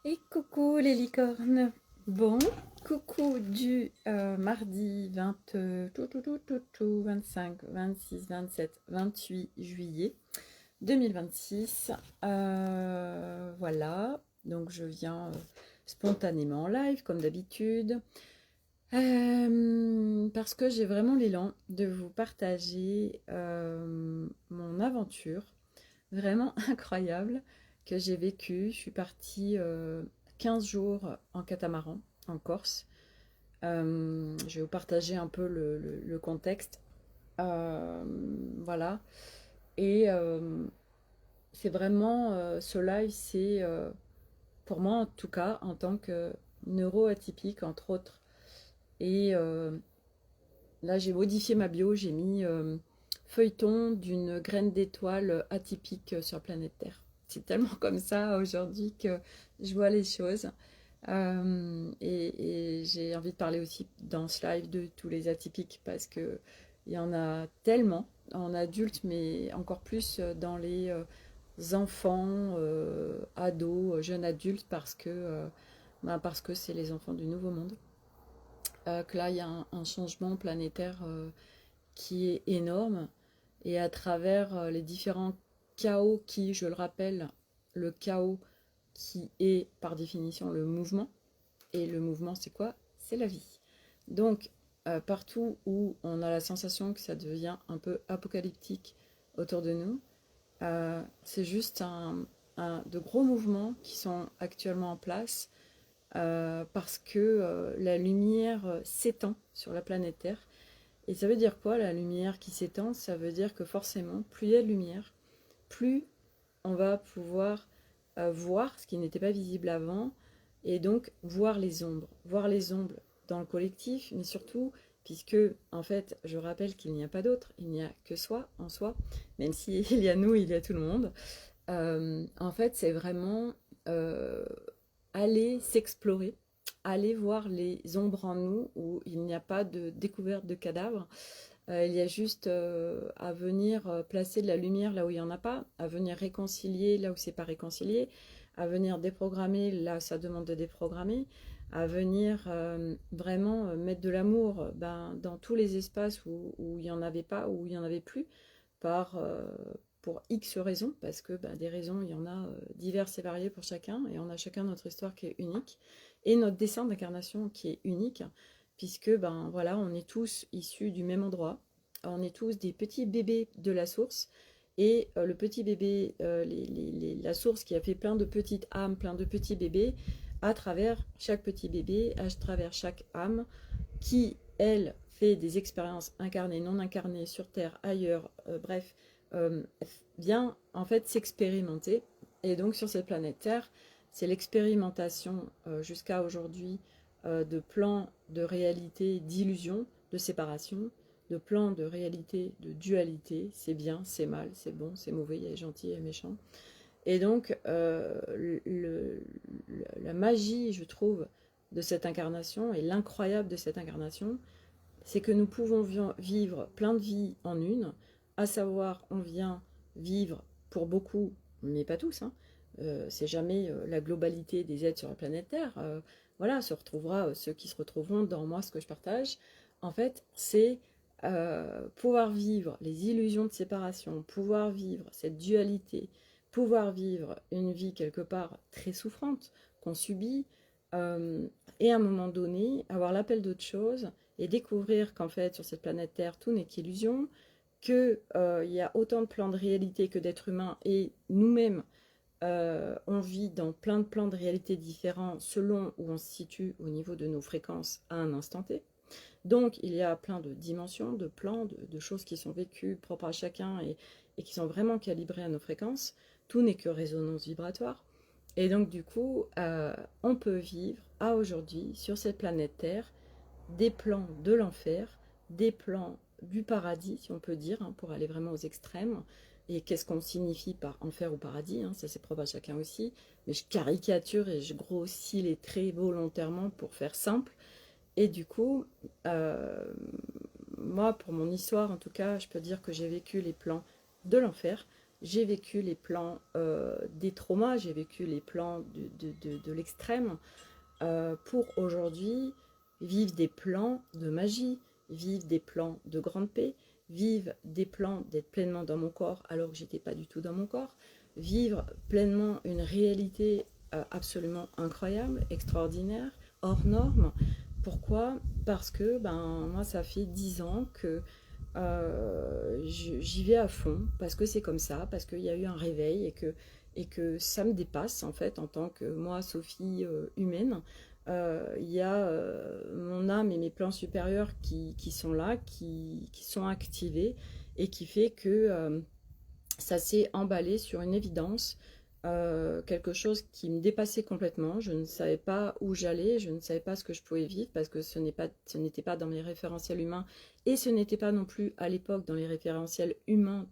Et coucou les licornes. Bon, coucou du mardi 20, 25, 26, 27, 28 juillet 2026. Voilà, donc je viens spontanément en live comme d'habitude. Parce que j'ai vraiment l'élan de vous partager mon aventure vraiment incroyable que j'ai vécue. Je suis partie 15 jours en catamaran en Corse. Je vais vous partager un peu le contexte. Euh, voilà. Et c'est vraiment, ce live, c'est pour moi en tout cas, en tant que neuroatypique, entre autres. Et là, j'ai modifié ma bio, j'ai mis feuilleton d'une graine d'étoile atypique sur planète Terre. C'est tellement comme ça aujourd'hui que je vois les choses. Et j'ai envie de parler aussi dans ce live de tous les atypiques parce que il y en a tellement en adultes, mais encore plus dans les enfants, ados, jeunes adultes parce que c'est les enfants du nouveau monde. Que là, il y a un changement planétaire qui est énorme. Et à travers les différents chaos qui, je le rappelle, le chaos qui est par définition le mouvement. Et le mouvement, c'est quoi? C'est la vie. Donc, partout où on a la sensation que ça devient un peu apocalyptique autour de nous, c'est juste de gros mouvements qui sont actuellement en place parce que la lumière s'étend sur la planète Terre. Et ça veut dire quoi, la lumière qui s'étend? Ça veut dire que forcément, plus il y a de lumière, plus on va pouvoir voir ce qui n'était pas visible avant, et donc voir les ombres dans le collectif, mais surtout, puisque, en fait, je rappelle qu'il n'y a pas d'autre, il n'y a que soi, en soi, même s'il y a nous, il y a tout le monde. En fait, c'est vraiment euh, aller s'explorer, aller voir les ombres en nous où il n'y a pas de découverte de cadavres. Il y a juste à venir placer de la lumière là où il n'y en a pas, à venir réconcilier là où c'est pas réconcilié, à venir déprogrammer là où ça demande de déprogrammer, à venir vraiment mettre de l'amour dans tous les espaces où il n'y en avait pas, où il n'y en avait plus, par, pour X raisons, parce que des raisons, il y en a diverses et variées pour chacun, et on a chacun notre histoire qui est unique, et notre dessin d'incarnation qui est unique, puisque voilà, on est tous issus du même endroit, on est tous des petits bébés de la source, et le petit bébé, la source qui a fait plein de petites âmes, plein de petits bébés, à travers chaque petit bébé, à travers chaque âme, qui, elle, fait des expériences incarnées, non incarnées, sur Terre, ailleurs, bref, euh, vient en fait s'expérimenter. Et donc sur cette planète Terre, c'est l'expérimentation jusqu'à aujourd'hui de plans de réalité, d'illusion, de séparation, de plans de réalité, de dualité, c'est bien, c'est mal, c'est bon, c'est mauvais, il y a les gentils et les méchants. Et donc, la magie, je trouve, de cette incarnation et l'incroyable de cette incarnation, c'est que nous pouvons vivre plein de vies en une, à savoir, on vient vivre pour beaucoup, mais pas tous, hein. C'est jamais la globalité des êtres sur la planète Terre. Voilà, se retrouvera ceux qui se retrouveront dans moi, ce que je partage. En fait, c'est pouvoir vivre les illusions de séparation, pouvoir vivre cette dualité, pouvoir vivre une vie quelque part très souffrante qu'on subit, euh, et à un moment donné, avoir l'appel d'autre chose et découvrir qu'en fait, sur cette planète Terre, tout n'est qu'illusion, qu'il y a autant de plans de réalité que d'êtres humains, et nous-mêmes, on vit dans plein de plans de réalité différents selon où on se situe au niveau de nos fréquences à un instant T. Donc, il y a plein de dimensions, de plans, de choses qui sont vécues propres à chacun et qui sont vraiment calibrées à nos fréquences. Tout n'est que résonance vibratoire. Et donc, du coup, on peut vivre à aujourd'hui, sur cette planète Terre, des plans de l'enfer, des plans du paradis, si on peut dire, hein, pour aller vraiment aux extrêmes. Et qu'est-ce qu'on signifie par enfer ou paradis, hein, ça c'est propre à chacun aussi. Mais je caricature et je grossis les traits volontairement pour faire simple. Et du coup, moi, pour mon histoire en tout cas, je peux dire que j'ai vécu les plans de l'enfer, j'ai vécu les plans des traumas, j'ai vécu les plans de l'extrême, pour aujourd'hui vivre des plans de magie, vivre des plans de grande paix, vivre des plans d'être pleinement dans mon corps alors que j'étais pas du tout dans mon corps, vivre pleinement une réalité absolument incroyable, extraordinaire, hors norme. Pourquoi? Parce que moi ça fait 10 ans que j'y vais à fond, parce que c'est comme ça, parce qu'il y a eu un réveil et que ça me dépasse en fait en tant que moi, Sophie humaine. Il y a mon âme et mes plans supérieurs qui sont là, qui sont activés et qui fait que ça s'est emballé sur une évidence, quelque chose qui me dépassait complètement. Je ne savais pas où j'allais, je ne savais pas ce que je pouvais vivre parce que ce n'était pas dans mes référentiels humains et ce n'était pas non plus à l'époque dans les référentiels humains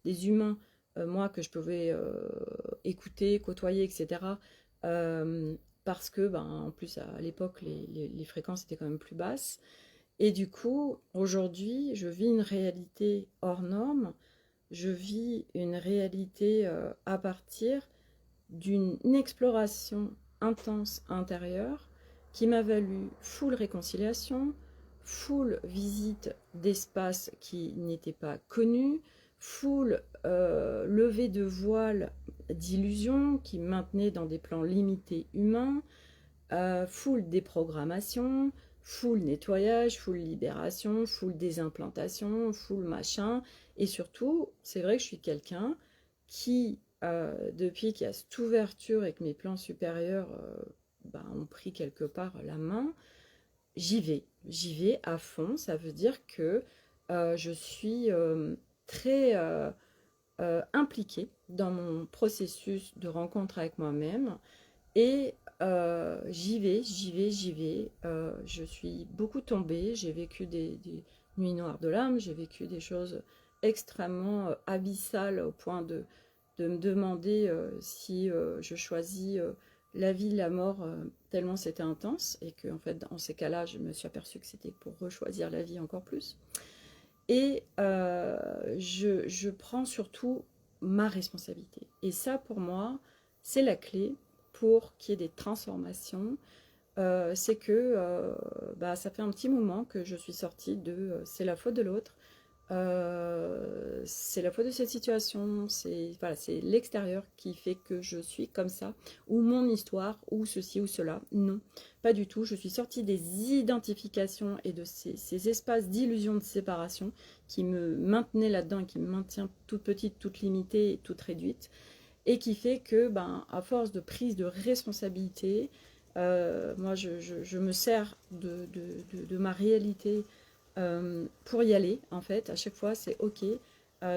des humains, moi, que je pouvais écouter, côtoyer, etc. Euh, Parce que, en plus, à l'époque, les fréquences étaient quand même plus basses. Et du coup, aujourd'hui, je vis une réalité hors norme, je vis une réalité à partir d'une exploration intense intérieure qui m'a valu full réconciliation, full visite d'espaces qui n'étaient pas connus, full levée de voile d'illusions qui me maintenaient dans des plans limités humains, full déprogrammation, full nettoyage, full libération, full désimplantation, full machin. Et surtout, c'est vrai que je suis quelqu'un qui, depuis qu'il y a cette ouverture et que mes plans supérieurs ont pris quelque part la main, j'y vais à fond. Ça veut dire que je suis très impliquée dans mon processus de rencontre avec moi-même. Et j'y vais. Je suis beaucoup tombée. J'ai vécu des nuits noires de l'âme. J'ai vécu des choses extrêmement abyssales au point de me demander si je choisis la vie, la mort, tellement c'était intense. Et que, en fait, dans ces cas-là, je me suis aperçue que c'était pour rechoisir la vie encore plus. Et je prends surtout ma responsabilité. Et ça, pour moi, c'est la clé pour qu'il y ait des transformations. C'est que ça fait un petit moment que je suis sortie de c'est la faute de l'autre, c'est la faute de cette situation, c'est voilà, c'est l'extérieur qui fait que je suis comme ça, ou mon histoire, ou ceci ou cela. Non, pas du tout. Je suis sortie des identifications et de ces espaces d'illusion de séparation qui me maintenaient là-dedans et qui me maintient toute petite, toute limitée et toute réduite, et qui fait que, à force de prise de responsabilité, moi, je me sers de ma réalité pour y aller, en fait. À chaque fois, c'est OK,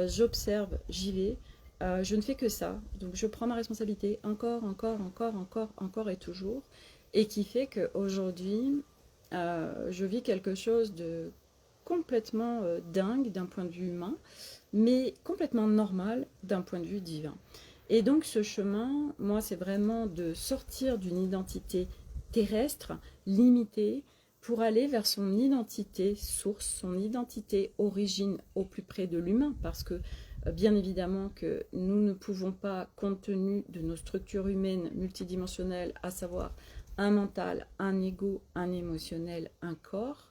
j'observe, j'y vais. Je ne fais que ça. Donc, je prends ma responsabilité encore et toujours. Et qui fait qu'aujourd'hui, je vis quelque chose de complètement dingue d'un point de vue humain, mais complètement normal d'un point de vue divin. Et donc ce chemin, moi, c'est vraiment de sortir d'une identité terrestre, limitée, pour aller vers son identité source, son identité origine au plus près de l'humain, parce que bien évidemment que nous ne pouvons pas, compte tenu de nos structures humaines multidimensionnelles, à savoir un mental, un ego, un émotionnel, un corps,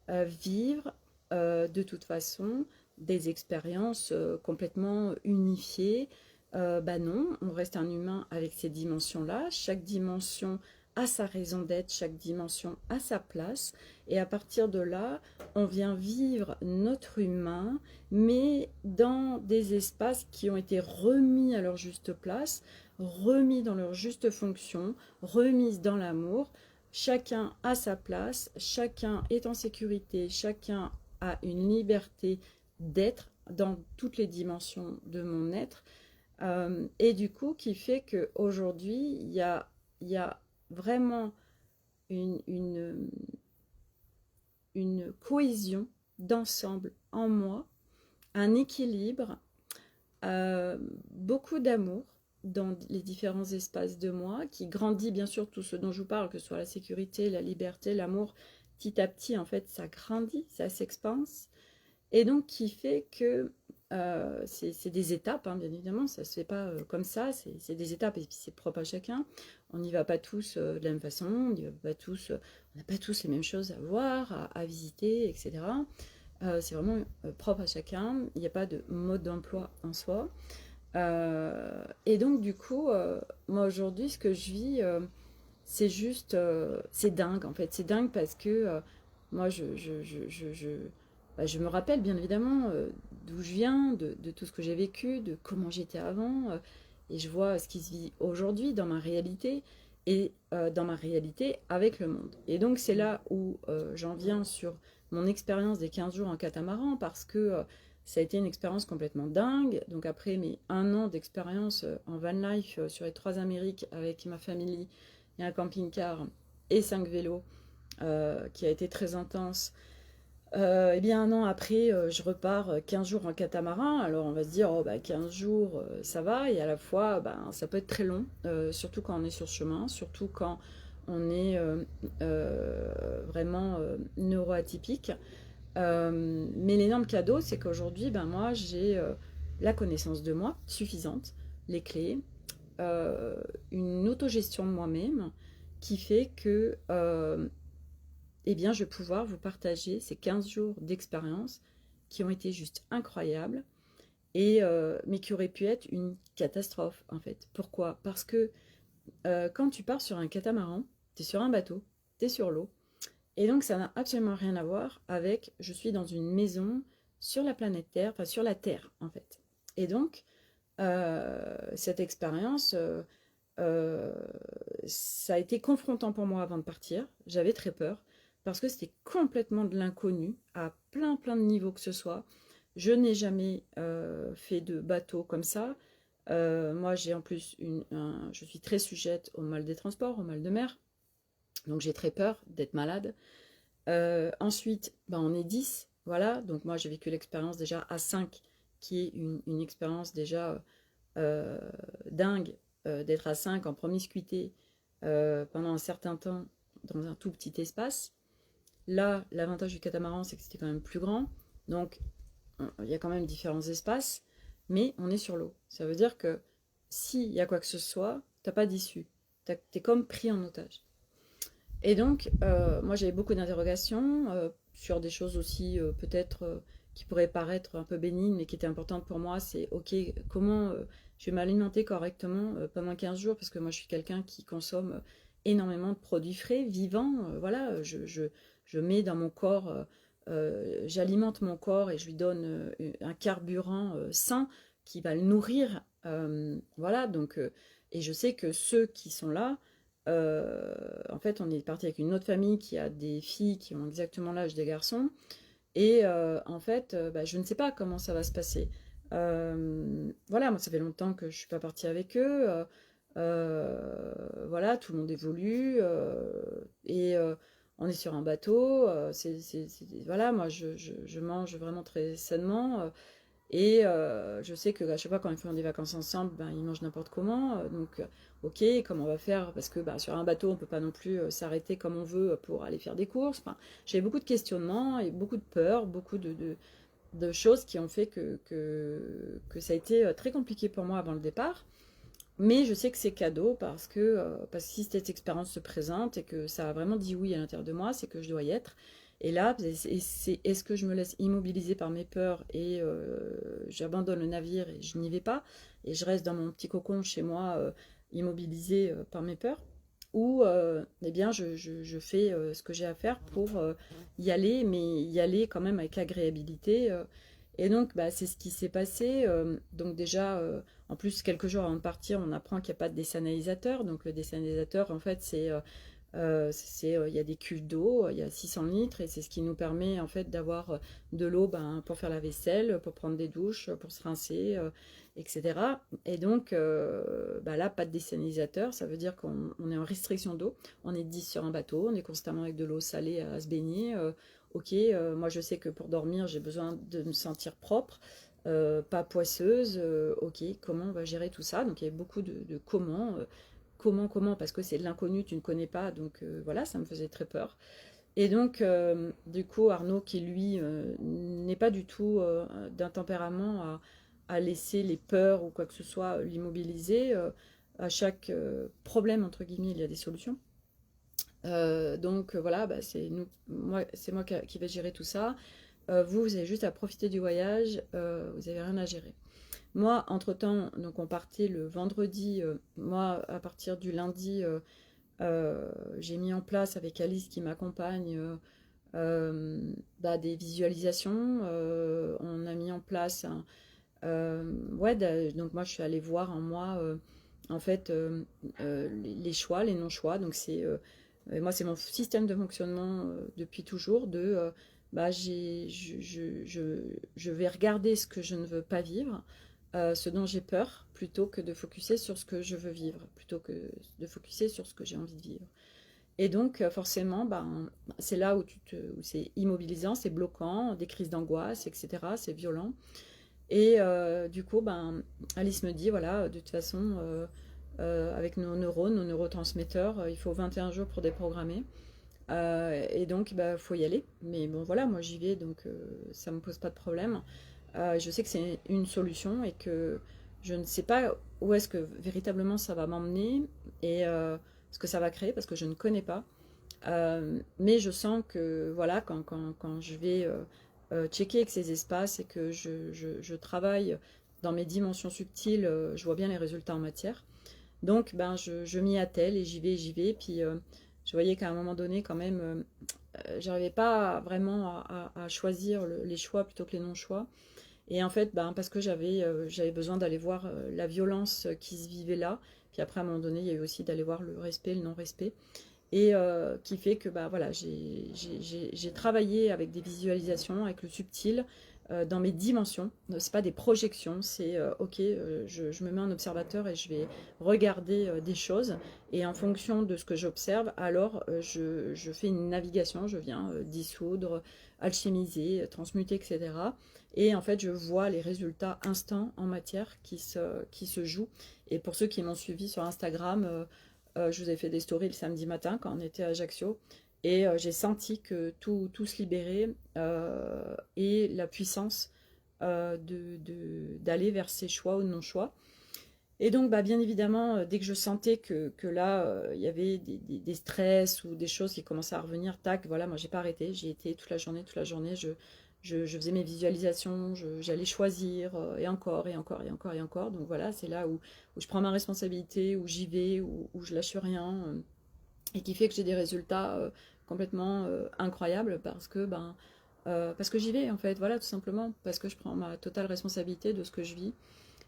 vivre de toute façon des expériences complètement unifiées. Non, on reste un humain avec ces dimensions-là. Chaque dimension a sa raison d'être, chaque dimension a sa place. Et à partir de là, on vient vivre notre humain, mais dans des espaces qui ont été remis à leur juste place, remis dans leur juste fonction, remis dans l'amour. Chacun a sa place, chacun est en sécurité, chacun a une liberté d'être dans toutes les dimensions de mon être. Et du coup, qui fait qu'aujourd'hui, il y a vraiment une, une, une cohésion d'ensemble en moi, un équilibre, beaucoup d'amour dans les différents espaces de moi, qui grandit bien sûr tout ce dont je vous parle, que ce soit la sécurité, la liberté, l'amour, petit à petit en fait ça grandit, ça s'expanse. Et donc, qui fait que c'est des étapes, hein, bien évidemment, ça se fait pas comme ça, c'est des étapes, et puis c'est propre à chacun. On n'y va pas tous de la même façon, on n'y va pas tous, on n'a pas tous les mêmes choses à voir, à visiter, etc. C'est vraiment propre à chacun, il n'y a pas de mode d'emploi en soi. Et donc, du coup, moi aujourd'hui, ce que je vis, c'est juste, c'est dingue en fait. C'est dingue parce que moi, je me rappelle bien évidemment d'où je viens, de tout ce que j'ai vécu, de comment j'étais avant. Et je vois ce qui se vit aujourd'hui dans ma réalité et dans ma réalité avec le monde. Et donc, c'est là où j'en viens sur mon expérience des 15 jours en catamaran parce que ça a été une expérience complètement dingue. Donc, après mes 1 an d'expérience en van life sur les 3 Amériques avec ma famille, et un camping-car et 5 vélos qui a été très intense. Et bien 1 an après, je repars 15 jours en catamaran. Alors on va se dire, oh, bah, 15 jours, ça va. Et à la fois, bah, ça peut être très long, surtout quand on est sur chemin, surtout quand on est vraiment neuroatypique. Mais l'énorme cadeau, c'est qu'aujourd'hui, ben, moi, j'ai la connaissance de moi suffisante, les clés, euh, une autogestion de moi-même qui fait que eh bien, je vais pouvoir vous partager ces 15 jours d'expérience qui ont été juste incroyables, mais qui auraient pu être une catastrophe en fait. Pourquoi? Parce que quand tu pars sur un catamaran, tu es sur un bateau, tu es sur l'eau, et donc ça n'a absolument rien à voir avec je suis dans une maison sur la planète Terre, enfin sur la Terre en fait. Et donc, cette expérience, euh, ça a été confrontant pour moi avant de partir. J'avais très peur parce que c'était complètement de l'inconnu à plein de niveaux que ce soit. Je n'ai jamais fait de bateau comme ça. Moi, j'ai en plus je suis très sujette au mal des transports, au mal de mer. Donc j'ai très peur d'être malade. Ensuite, ben, on est 10, voilà. Donc moi, j'ai vécu l'expérience déjà à 5, qui est une expérience déjà euh, dingue d'être à 5 en promiscuité pendant un certain temps dans un tout petit espace. Là, l'avantage du catamaran, c'est que c'était quand même plus grand. Donc, il y a quand même différents espaces, mais on est sur l'eau. Ça veut dire que s'il y a quoi que ce soit, t'as pas d'issue. T'es comme pris en otage. Et donc, moi j'avais beaucoup d'interrogations sur des choses aussi peut-être qui pourraient paraître un peu bénignes, mais qui étaient importantes pour moi. C'est ok, comment je vais m'alimenter correctement pendant 15 jours, parce que moi je suis quelqu'un qui consomme énormément de produits frais, vivants. Voilà, je mets dans mon corps, j'alimente mon corps et je lui donne un carburant sain qui va le nourrir. Voilà, donc, et je sais que ceux qui sont là, en fait, on est parti avec une autre famille qui a des filles qui ont exactement l'âge des garçons. Et en fait, bah, je ne sais pas comment ça va se passer. Voilà, moi, ça fait longtemps que je suis pas partie avec eux. Voilà, tout le monde évolue. Et on est sur un bateau. Voilà, moi, je mange vraiment très sainement. Et je sais que à chaque fois quand ils font des vacances ensemble, ben, ils mangent n'importe comment. Donc, ok, comment on va faire? Parce que bah, sur un bateau, on peut pas non plus s'arrêter comme on veut pour aller faire des courses. Enfin, j'avais beaucoup de questionnements et beaucoup de peurs, beaucoup de choses qui ont fait que ça a été très compliqué pour moi avant le départ. Mais je sais que c'est cadeau parce que si cette expérience se présente et que ça a vraiment dit oui à l'intérieur de moi, c'est que je dois y être. Et là, est-ce que je me laisse immobiliser par mes peurs et j'abandonne le navire et je n'y vais pas et je reste dans mon petit cocon chez moi immobilisé par mes peurs? Ou eh bien je fais ce que j'ai à faire pour y aller, mais y aller quand même avec agréabilité. Et donc bah, c'est ce qui s'est passé. Donc déjà, en plus quelques jours avant de partir, on apprend qu'il n'y a pas de désaliniseur. Donc le désaliniseur, en fait, il y a des cuves d'eau, il y a 600 litres et c'est ce qui nous permet en fait d'avoir de l'eau ben, pour faire la vaisselle, pour prendre des douches, pour se rincer, etc. Et donc bah là, pas de désaliniseur, ça veut dire qu'on est en restriction d'eau, on est 10 sur un bateau, on est constamment avec de l'eau salée à se baigner. Ok, moi je sais que pour dormir, j'ai besoin de me sentir propre. Pas poisseuse, ok, comment on va gérer tout ça? Donc il y avait beaucoup de comment, parce que c'est de l'inconnu, tu ne connais pas, donc voilà, ça me faisait très peur. Et donc, du coup, Arnaud, qui lui n'est pas du tout d'un tempérament à laisser les peurs ou quoi que ce soit l'immobiliser, à chaque problème, entre guillemets, il y a des solutions. Donc voilà, bah, c'est moi qui vais gérer tout ça. Vous avez juste à profiter du voyage, vous n'avez rien à gérer. Moi, entre-temps, donc on partait le vendredi. Moi, à partir du lundi, j'ai mis en place avec Alice qui m'accompagne bah, des visualisations. On a mis en place ouais, donc moi je suis allée voir en moi en fait les choix, les non-choix. Donc moi c'est mon système de fonctionnement depuis toujours bah, je vais regarder ce que je ne veux pas vivre, ce dont j'ai peur, plutôt que de focuser sur ce que je veux vivre, plutôt que de focuser sur ce que j'ai envie de vivre. Et donc, forcément, ben, c'est là où c'est immobilisant, c'est bloquant, des crises d'angoisse, etc. C'est violent. Et du coup, ben, Alice me dit, voilà, de toute façon, avec nos neurones, nos neurotransmetteurs, il faut 21 jours pour déprogrammer. Et donc, il bah, faut y aller. Mais bon, voilà, moi j'y vais, donc ça ne me pose pas de problème. Je sais que c'est une solution et que je ne sais pas où est-ce que véritablement ça va m'emmener et ce que ça va créer parce que je ne connais pas. Mais je sens que voilà, quand je vais checker avec ces espaces et que je travaille dans mes dimensions subtiles, je vois bien les résultats en matière. Donc ben, je m'y attelle et j'y vais. Puis je voyais qu'à un moment donné, quand même, j'arrivais pas vraiment à choisir les choix plutôt que les non-choix. Et en fait, ben, parce que j'avais besoin d'aller voir la violence qui se vivait là. Puis après, à un moment donné, il y a eu aussi d'aller voir le respect, le non-respect. Et qui fait que bah, voilà, j'ai travaillé avec des visualisations, avec le subtil, dans mes dimensions. C'est pas des projections, c'est ok, je me mets en observateur et je vais regarder des choses. Et en fonction de ce que j'observe, alors je fais une navigation, je viens dissoudre, alchimiser, transmuter, etc. Et en fait, je vois les résultats instants en matière qui se jouent. Et pour ceux qui m'ont suivi sur Instagram, je vous ai fait des stories le samedi matin quand on était à Ajaccio. Et j'ai senti que tout se libérait et la puissance d'aller vers ses choix ou non-choix. Et donc, bah, bien évidemment, dès que je sentais que là, il y avait des stress ou des choses qui commençaient à revenir, tac, voilà, moi, j'ai pas arrêté. J'ai été toute la journée, je faisais mes visualisations, j'allais choisir, et encore, et encore, et encore, et encore. Donc voilà, c'est là où je prends ma responsabilité, où j'y vais, où je lâche rien, et qui fait que j'ai des résultats complètement incroyables parce que j'y vais, en fait, voilà, tout simplement, parce que je prends ma totale responsabilité de ce que je vis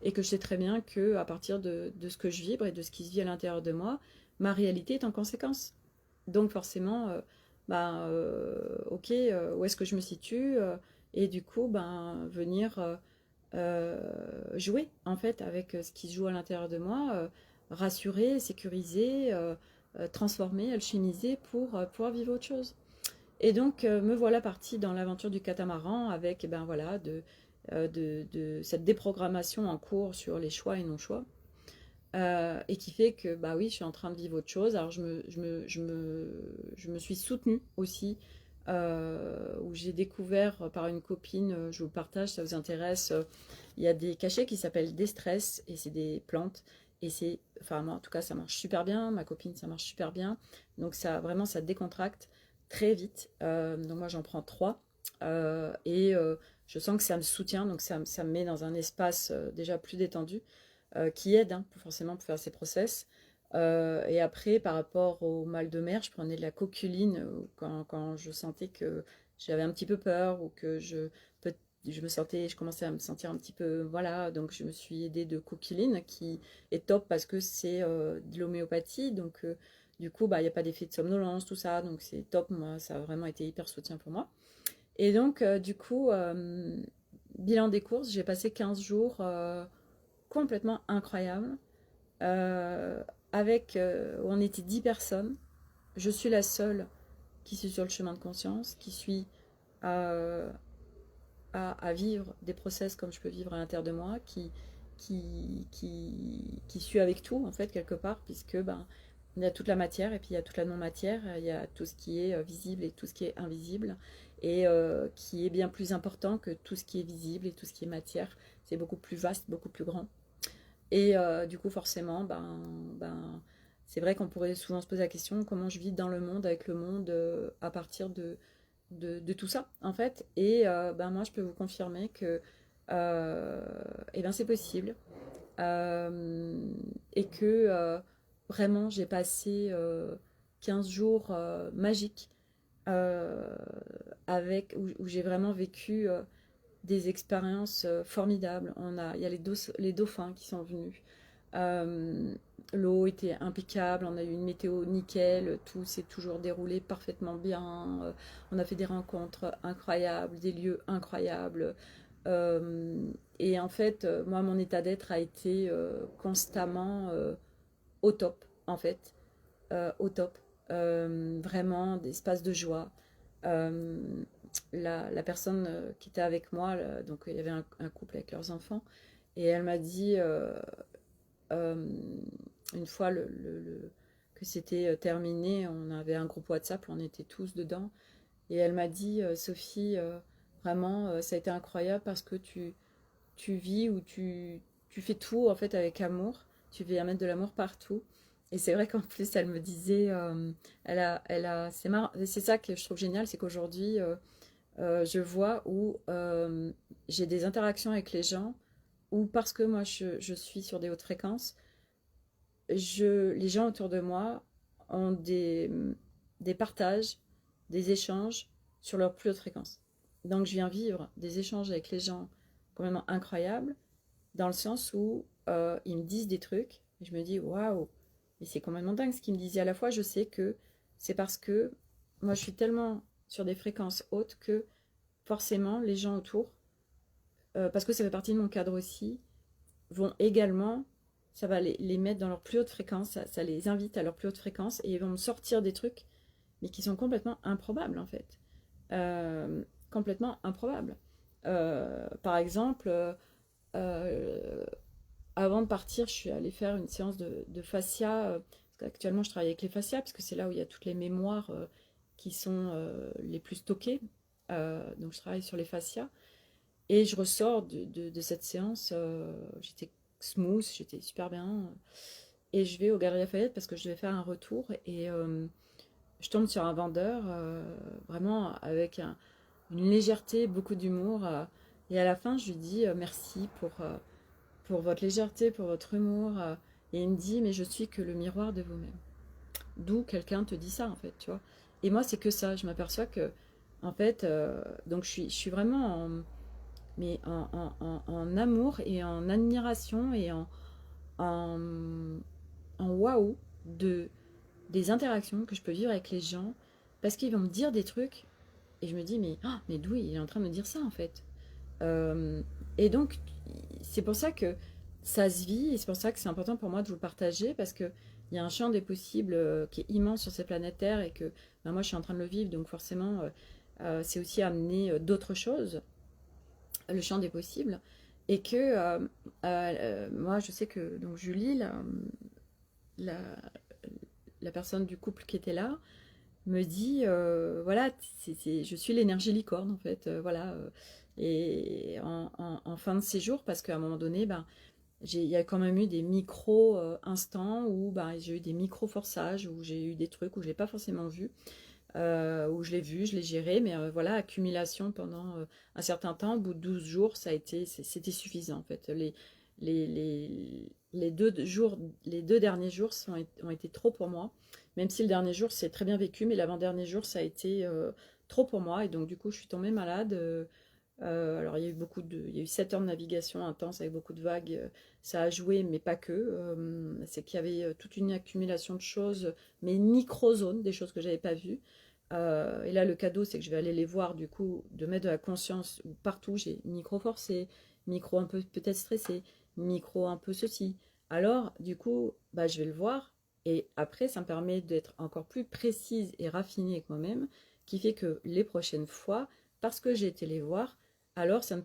et que je sais très bien que à partir de ce que je vibre et de ce qui se vit à l'intérieur de moi, ma réalité est en conséquence. Donc forcément, ok, où est-ce que je me situe et du coup, ben, venir jouer en fait avec ce qui se joue à l'intérieur de moi, rassurer, sécuriser, transformer, alchimiser pour pouvoir vivre autre chose. Et donc, me voilà partie dans l'aventure du catamaran avec, ben voilà, de cette déprogrammation en cours sur les choix et non-choix. Et qui fait que, bah oui, je suis en train de vivre autre chose. Alors, je me suis soutenue aussi, où j'ai découvert par une copine, je vous partage, ça vous intéresse, il y a des cachets qui s'appellent Destress, et c'est des plantes. Et c'est, enfin, moi en tout cas, ça marche super bien. Ma copine, ça marche super bien. Donc, ça, vraiment, ça décontracte très vite. Donc, moi, j'en prends 3. Et je sens que ça me soutient, donc ça me met dans un espace déjà plus détendu qui aide hein, forcément pour faire ces process. Et après, par rapport au mal de mer, je prenais de la coculine quand je sentais que j'avais un petit peu peur ou que je me sentais, je commençais à me sentir un petit peu, voilà, donc je me suis aidée de coqueline qui est top parce que c'est de l'homéopathie, donc du coup, bah, il n'y a pas d'effet de somnolence, tout ça, donc c'est top, moi, ça a vraiment été hyper soutien pour moi. Et donc, du coup, bilan des courses, j'ai passé 15 jours complètement incroyables, euh, où on était 10 personnes. Je suis la seule qui suis sur le chemin de conscience, qui suis à, à vivre des process comme je peux vivre à l'intérieur de moi, qui suis avec tout, en fait, quelque part, puisque ben, Il y a toute la matière et puis il y a toute la non-matière. Il y a tout ce qui est visible et tout ce qui est invisible. Et qui est bien plus important que tout ce qui est visible et tout ce qui est matière. C'est beaucoup plus vaste, beaucoup plus grand. Et du coup, forcément, c'est vrai qu'on pourrait souvent se poser la question comment je vis dans le monde, avec le monde, à partir de tout ça, en fait. Et moi, je peux vous confirmer que eh ben, c'est possible. Et que vraiment, j'ai passé 15 jours magiques où j'ai vraiment vécu des expériences formidables. Il y a les dauphins qui sont venus. Euh, L'eau était impeccable, on a eu une météo nickel, tout s'est toujours déroulé parfaitement bien. On a fait des rencontres incroyables, des lieux incroyables. Et en fait, moi, mon état d'être a été constamment au top, en fait, au top. Vraiment, des espaces de joie. Euh, la personne qui était avec moi, là, donc il y avait un couple avec leurs enfants, et elle m'a dit euh, une fois que c'était terminé, on avait un groupe WhatsApp, on était tous dedans, et elle m'a dit Sophie, vraiment, ça a été incroyable parce que tu vis ou tu fais tout en fait avec amour, tu veux mettre de l'amour partout. Et c'est vrai qu'en plus, elle me disait, c'est marrant, c'est ça que je trouve génial, c'est qu'aujourd'hui, je vois où j'ai des interactions avec les gens, ou parce que moi je suis sur des hautes fréquences, les gens autour de moi ont des partages, des échanges sur leur plus haute fréquence. Donc je viens vivre des échanges avec les gens complètement incroyables, dans le sens où ils me disent des trucs, et je me dis waouh, mais c'est complètement dingue ce qu'ils me disent. Et à la fois, je sais que c'est parce que moi je suis tellement sur des fréquences hautes que forcément les gens autour, parce que ça fait partie de mon cadre aussi, vont également, ça va les mettre dans leur plus haute fréquence, ça les invite à leur plus haute fréquence et ils vont me sortir des trucs, mais qui sont complètement improbables en fait. Complètement improbables. Par exemple, euh, avant de partir, je suis allée faire une séance de fascia, parce qu'actuellement je travaille avec les fascias, parce que c'est là où il y a toutes les mémoires qui sont les plus stockées. Donc je travaille sur les fascias. Et je ressors de cette séance, j'étais smooth, j'étais super bien. Et je vais au Galeries Lafayette parce que je devais faire un retour. Et je tombe sur un vendeur, vraiment avec une légèreté, beaucoup d'humour. Et à la fin, je lui dis merci pour votre légèreté, pour votre humour. Et il me dit, mais je suis que le miroir de vous-même. D'où quelqu'un te dit ça, en fait, tu vois. Et moi, c'est que ça. Je m'aperçois que, en fait, donc je suis vraiment mais en amour et en admiration et en, en waouh de, des interactions que je peux vivre avec les gens parce qu'ils vont me dire des trucs et je me dis mais d'où il est en train de me dire ça en fait. Euh, et donc c'est pour ça que ça se vit et c'est pour ça que c'est important pour moi de vous le partager parce que il y a un champ des possibles qui est immense sur cette planète Terre et que moi je suis en train de le vivre donc forcément c'est aussi amener d'autres choses, le champ des possibles. Et que moi, je sais que donc Julie, la, la personne du couple qui était là, me dit voilà, je suis l'énergie licorne en fait. Voilà. Et en fin de séjour, parce qu'à un moment donné, il y a quand même eu des micro-instants où j'ai eu des micro-forçages, où j'ai eu des trucs où je n'ai pas forcément vu. Où je l'ai vu, je l'ai géré, mais voilà, accumulation pendant un certain temps, au bout de 12 jours, c'était suffisant en fait. Les 2 jours, les 2 derniers jours ont été trop pour moi, même si le dernier jour c'est très bien vécu, mais l'avant-dernier jour ça a été trop pour moi, et donc du coup je suis tombée malade. Alors il y a eu 7 heures de navigation intense avec beaucoup de vagues, ça a joué, mais pas que. C'est qu'il y avait toute une accumulation de choses, mais une micro-zone, des choses que j'avais pas vues. Et là, le cadeau, c'est que je vais aller les voir, du coup, de mettre de la conscience où partout. J'ai micro forcé, micro un peu peut-être stressé, micro un peu ceci. Alors, du coup, je vais le voir. Et après, ça me permet d'être encore plus précise et raffinée avec moi-même, qui fait que les prochaines fois, parce que j'ai été les voir, alors ça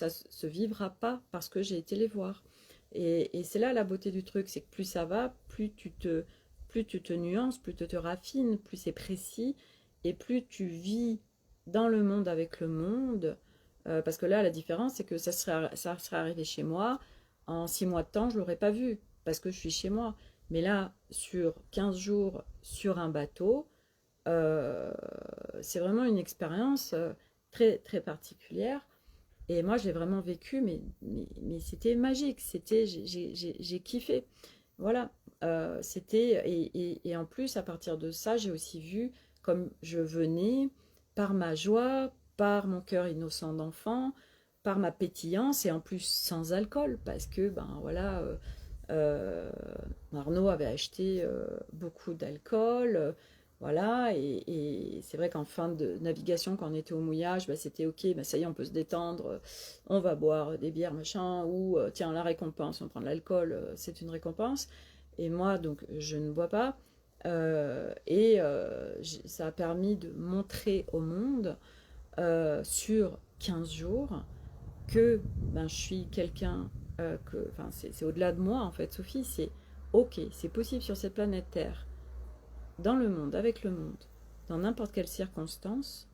se vivra pas parce que j'ai été les voir. Et c'est là la beauté du truc, c'est que plus ça va, plus tu te nuances, plus tu te raffines, plus c'est précis, et plus tu vis dans le monde avec le monde. Parce que là, la différence, c'est que ça serait arrivé chez moi, en 6 mois de temps, je ne l'aurais pas vu, parce que je suis chez moi. Mais là, sur 15 jours, sur un bateau, euh, c'est vraiment une expérience très, très particulière. Et moi, je l'ai vraiment vécu, mais c'était magique. J'ai kiffé. Voilà. Et en plus, à partir de ça, j'ai aussi vu comme je venais par ma joie, par mon cœur innocent d'enfant, par ma pétillance et en plus sans alcool, parce que ben voilà, euh, Arnaud avait acheté beaucoup d'alcool, voilà, et c'est vrai qu'en fin de navigation, quand on était au mouillage, bah, c'était ok, bah, ça y est, on peut se détendre, on va boire des bières, machin, ou tiens, la récompense, on prend de l'alcool, c'est une récompense. Et moi, donc, je ne bois pas. Ça a permis de montrer au monde sur 15 jours que ben, je suis quelqu'un enfin, c'est au-delà de moi en fait, Sophie, c'est ok, c'est possible sur cette planète Terre, dans le monde, avec le monde, dans n'importe quelle circonstance,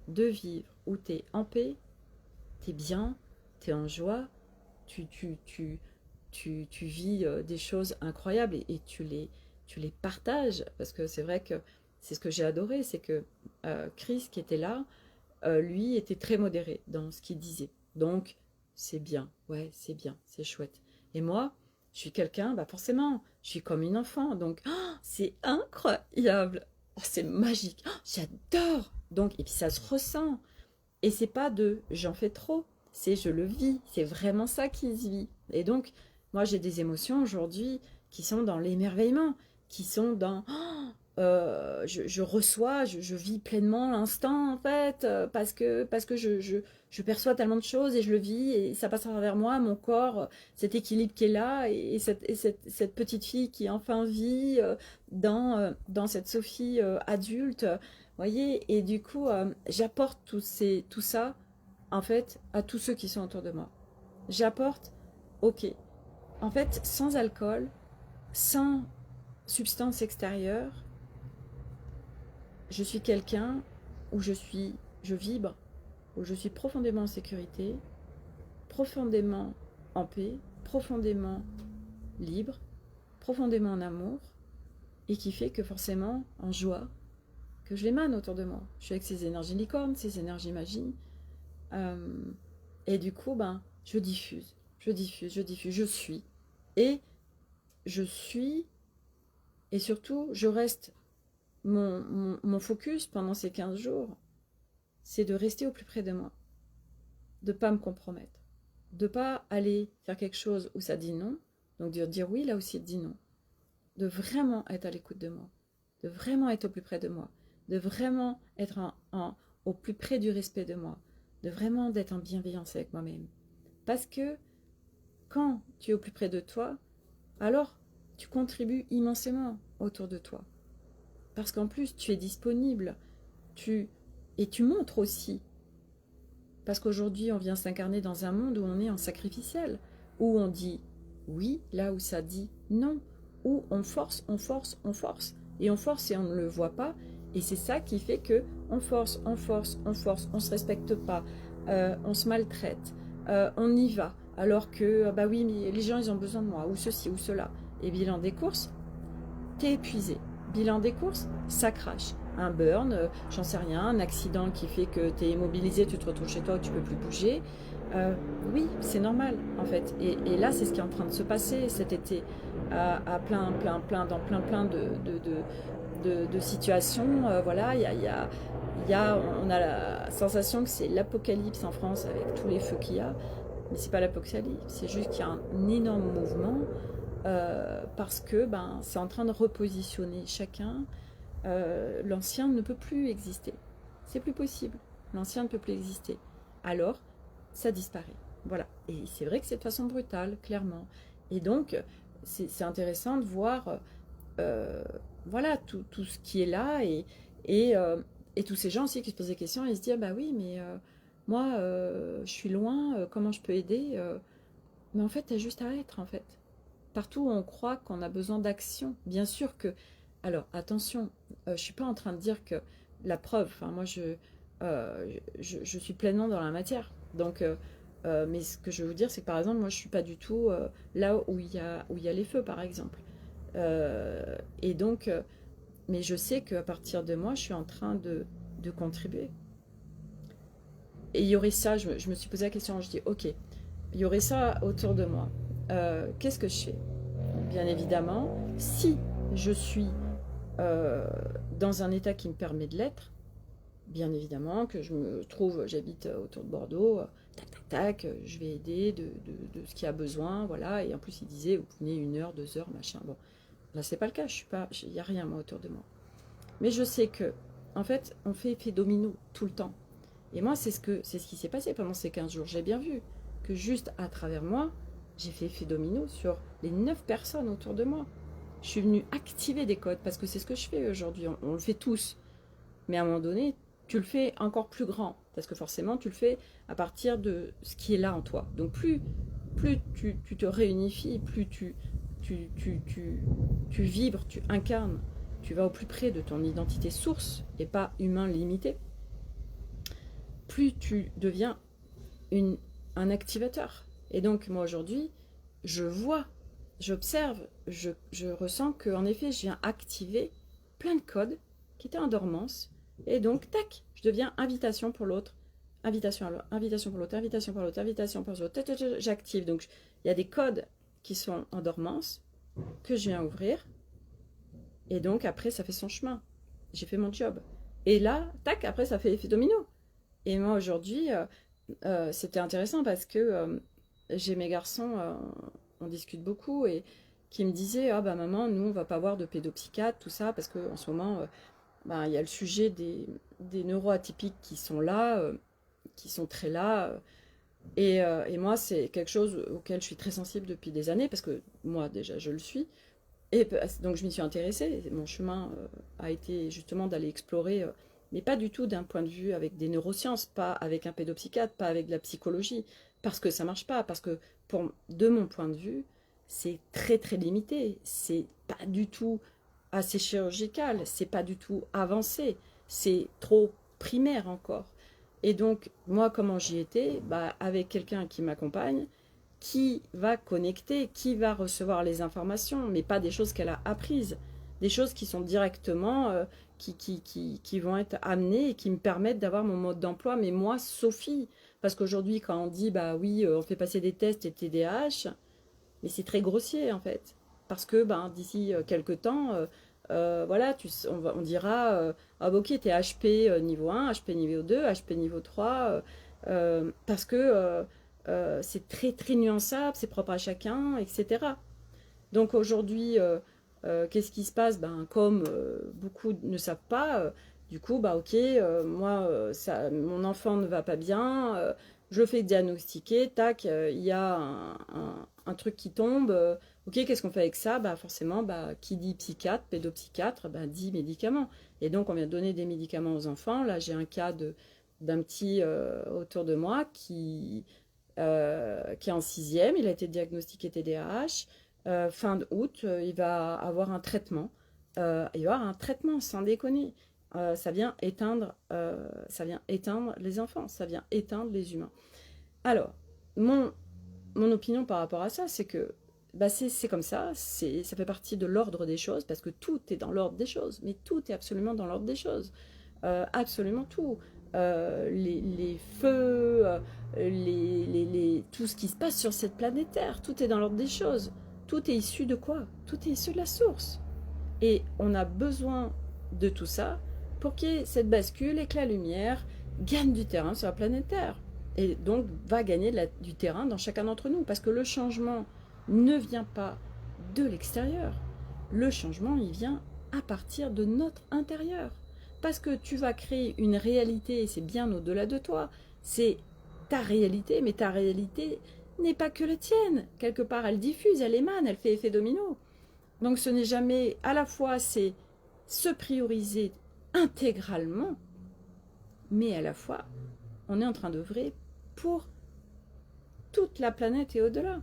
de vivre où tu es en paix, tu es bien, tu es en joie, tu, tu, tu, tu vis des choses incroyables et tu les partages. Parce que c'est vrai que c'est ce que j'ai adoré, c'est que Chris qui était là, lui était très modéré dans ce qu'il disait. Donc, c'est bien, ouais, c'est bien, c'est chouette. Et moi, je suis quelqu'un, bah forcément, je suis comme une enfant, donc c'est incroyable, oh, c'est magique, oh, j'adore. Donc, et puis ça se ressent. Et c'est pas de j'en fais trop, c'est je le vis, c'est vraiment ça qui se vit. Et donc, moi j'ai des émotions aujourd'hui qui sont dans l'émerveillement, qui sont dans je reçois, je vis pleinement l'instant en fait, parce que je perçois tellement de choses et je le vis et ça passe à travers moi, mon corps, cet équilibre qui est là cette petite fille qui enfin vit dans cette Sophie adulte, voyez, et du coup j'apporte tout ça en fait à tous ceux qui sont autour de moi. J'apporte, ok, en fait sans alcool, sans substance extérieure, je suis quelqu'un où je vibre, où je suis profondément en sécurité, profondément en paix, profondément libre, profondément en amour, et qui fait que forcément, en joie, que je l'émane autour de moi. Je suis avec ces énergies licornes, ces énergies magie, euh, et du coup, ben, je diffuse, je diffuse, je diffuse, je suis. Et je suis, et surtout, je reste, mon focus pendant ces 15 jours, c'est de rester au plus près de moi, de ne pas me compromettre, de ne pas aller faire quelque chose où ça dit non, donc de dire oui là aussi dit non, de vraiment être à l'écoute de moi, de vraiment être au plus près de moi, de vraiment être au plus près du respect de moi, de vraiment d'être en bienveillance avec moi-même. Parce que quand tu es au plus près de toi, alors tu contribues immensément autour de toi. Parce qu'en plus, tu es disponible, et tu montres aussi. Parce qu'aujourd'hui, on vient s'incarner dans un monde où on est en sacrificiel, où on dit oui, là où ça dit non, où on force, on force, on force. Et on force et on ne le voit pas. Et c'est ça qui fait que on force, on force, on force, on ne se respecte pas, on se maltraite, on y va. Alors que, bah oui, mais les gens, ils ont besoin de moi, ou ceci, ou cela. Et bilan des courses, t'es épuisé. Bilan des courses, ça crache. Un burn, j'en sais rien, un accident qui fait que t'es immobilisé, tu te retrouves chez toi, tu peux plus bouger. Oui, c'est normal en fait. Et là, c'est ce qui est en train de se passer cet été, dans plein de situations. Voilà, on a la sensation que c'est l'apocalypse en France avec tous les feux qu'il y a. Mais c'est pas l'apocalypse, c'est juste qu'il y a un énorme mouvement parce que ben, c'est en train de repositionner chacun. L'ancien ne peut plus exister. C'est plus possible. L'ancien ne peut plus exister. Alors, ça disparaît. Voilà. Et c'est vrai que c'est de façon brutale, clairement. Et donc, c'est intéressant de voir euh, voilà, tout ce qui est là et, euh, et tous ces gens aussi qui se posent des questions et se disent ah bah oui, mais moi, je suis loin, comment je peux aider Mais en fait, tu as juste à être, en fait. Partout où on croit qu'on a besoin d'action, bien sûr que Alors, attention, je ne suis pas en train de dire que la preuve, enfin, moi, je suis pleinement dans la matière. Donc, mais ce que je veux vous dire, c'est que par exemple, moi, je ne suis pas du tout là où il y a les feux, par exemple. Et donc, mais je sais qu'à partir de moi, je suis en train de contribuer. Et il y aurait ça, je me suis posé la question, je dis, ok, il y aurait ça autour de moi. Qu'est-ce que je fais? Bien évidemment, si je suis euh, dans un état qui me permet de l'être, bien évidemment que je me trouve, j'habite autour de Bordeaux, tac, tac, tac, je vais aider de ce qu'il y a besoin, voilà. Et en plus, il disait, vous venez 1 heure, 2 heures, machin. Bon, là, c'est pas le cas, je suis pas, il n'y a rien, moi, autour de moi. Mais je sais que, en fait, on fait effet domino tout le temps. Et moi, c'est ce qui s'est passé pendant ces 15 jours. J'ai bien vu que juste à travers moi, j'ai fait effet domino sur les 9 personnes autour de moi. Je suis venue activer des codes parce que c'est ce que je fais aujourd'hui. On le fait tous. Mais à un moment donné, tu le fais encore plus grand. Parce que forcément, tu le fais à partir de ce qui est là en toi. Donc plus tu te réunifies, plus tu vibres, tu incarnes, tu vas au plus près de ton identité source et pas humain limité, plus tu deviens un activateur. Et donc moi aujourd'hui, je vois, j'observe, je ressens qu'en effet, je viens activer plein de codes qui étaient en dormance. Et donc, tac, je deviens invitation pour l'autre, invitation à l'autre, invitation pour l'autre, invitation pour l'autre, invitation pour l'autre. J'active. Donc, il y a des codes qui sont en dormance que je viens ouvrir. Et donc, après, ça fait son chemin. J'ai fait mon job. Et là, tac, après, ça fait effet domino. Et moi, aujourd'hui, c'était intéressant parce que j'ai mes garçons, on discute beaucoup et qui me disaient, ah bah maman, nous, on va pas voir de pédopsychiatre, tout ça, parce qu'en ce moment, bah, il y a le sujet des neuroatypiques qui sont là, qui sont très là. Et moi, c'est quelque chose auquel je suis très sensible depuis des années, parce que moi, déjà, je le suis. Et donc, je m'y suis intéressée. Mon chemin a été justement d'aller explorer, mais pas du tout d'un point de vue avec des neurosciences, pas avec un pédopsychiatre, pas avec de la psychologie, parce que ça marche pas, parce que de mon point de vue, c'est très très limité. C'est pas du tout assez chirurgical, c'est pas du tout avancé, c'est trop primaire encore. Et donc, moi, comment j'y étais? Bah, avec quelqu'un qui m'accompagne, qui va connecter, qui va recevoir les informations, mais pas des choses qu'elle a apprises, des choses qui sont directement, qui vont être amenées et qui me permettent d'avoir mon mode d'emploi, mais moi, Sophie, parce qu'aujourd'hui, quand on dit, bah oui, on fait passer des tests et TDAH, mais c'est très grossier en fait. Parce que ben, d'ici quelques temps, voilà, on dira ah, bah, ok, t'es HP niveau 1, HP niveau 2, HP niveau 3, parce que c'est très très nuançable, c'est propre à chacun, etc. Donc aujourd'hui, qu'est-ce qui se passe? Ben, comme beaucoup ne savent pas, du coup, bah ok, moi, mon enfant ne va pas bien, je le fais diagnostiquer, tac, il y a un truc qui tombe, ok, qu'est-ce qu'on fait avec ça? Bah forcément, bah, qui dit psychiatre, pédopsychiatre, bah, dit médicaments. Et donc, on vient donner des médicaments aux enfants. Là, j'ai un cas d'un petit autour de moi qui est en sixième, il a été diagnostiqué TDAH. Fin août, il va avoir un traitement. Il va avoir un traitement, sans déconner. Ça vient éteindre les enfants, ça vient éteindre les humains. Alors, mon opinion par rapport à ça, c'est que bah c'est comme ça, ça fait partie de l'ordre des choses, parce que tout est dans l'ordre des choses, mais tout est absolument dans l'ordre des choses. Absolument tout. Les feux, tout ce qui se passe sur cette planète Terre, tout est dans l'ordre des choses. Tout est issu de quoi? Tout est issu de la source. Et on a besoin de tout ça pour qu'il y ait cette bascule et que la lumière gagne du terrain sur la planète Terre. Et donc va gagner du terrain dans chacun d'entre nous. Parce que le changement ne vient pas de l'extérieur. Le changement, il vient à partir de notre intérieur. Parce que tu vas créer une réalité, et c'est bien au-delà de toi. C'est ta réalité, mais ta réalité n'est pas que la tienne. Quelque part, elle diffuse, elle émane, elle fait effet domino. Donc ce n'est jamais, à la fois, c'est se prioriser intégralement, mais à la fois, on est en train d'œuvrer pour toute la planète et au-delà.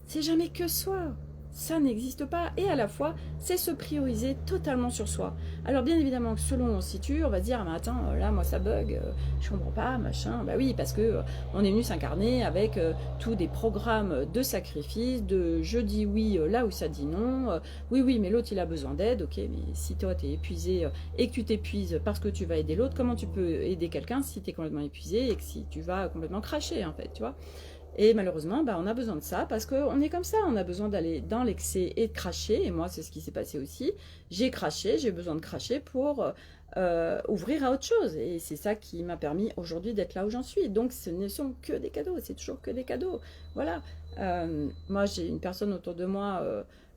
C'est jamais que soi. ça n'existe pas. Et à la fois, c'est se prioriser totalement sur soi. Alors bien évidemment, selon où on se situe, on va dire, ah, mais attends, là, moi, ça bug, je comprends pas, machin. Bah oui, parce que on est venu s'incarner avec tous des programmes de sacrifice, de je dis oui là où ça dit non. Oui, oui, mais l'autre, il a besoin d'aide. Ok, mais si toi, t'es épuisé et que tu t'épuises parce que tu vas aider l'autre, comment tu peux aider quelqu'un si tu es complètement épuisé et que si tu vas complètement cracher, en fait, tu vois. Et malheureusement, bah, on a besoin de ça parce qu'on est comme ça, on a besoin d'aller dans l'excès et de cracher. Et moi, c'est ce qui s'est passé aussi. J'ai craché, j'ai besoin de cracher pour ouvrir à autre chose. Et c'est ça qui m'a permis aujourd'hui d'être là où j'en suis. Donc, ce ne sont que des cadeaux, c'est toujours que des cadeaux. Voilà. Moi, j'ai une personne autour de moi,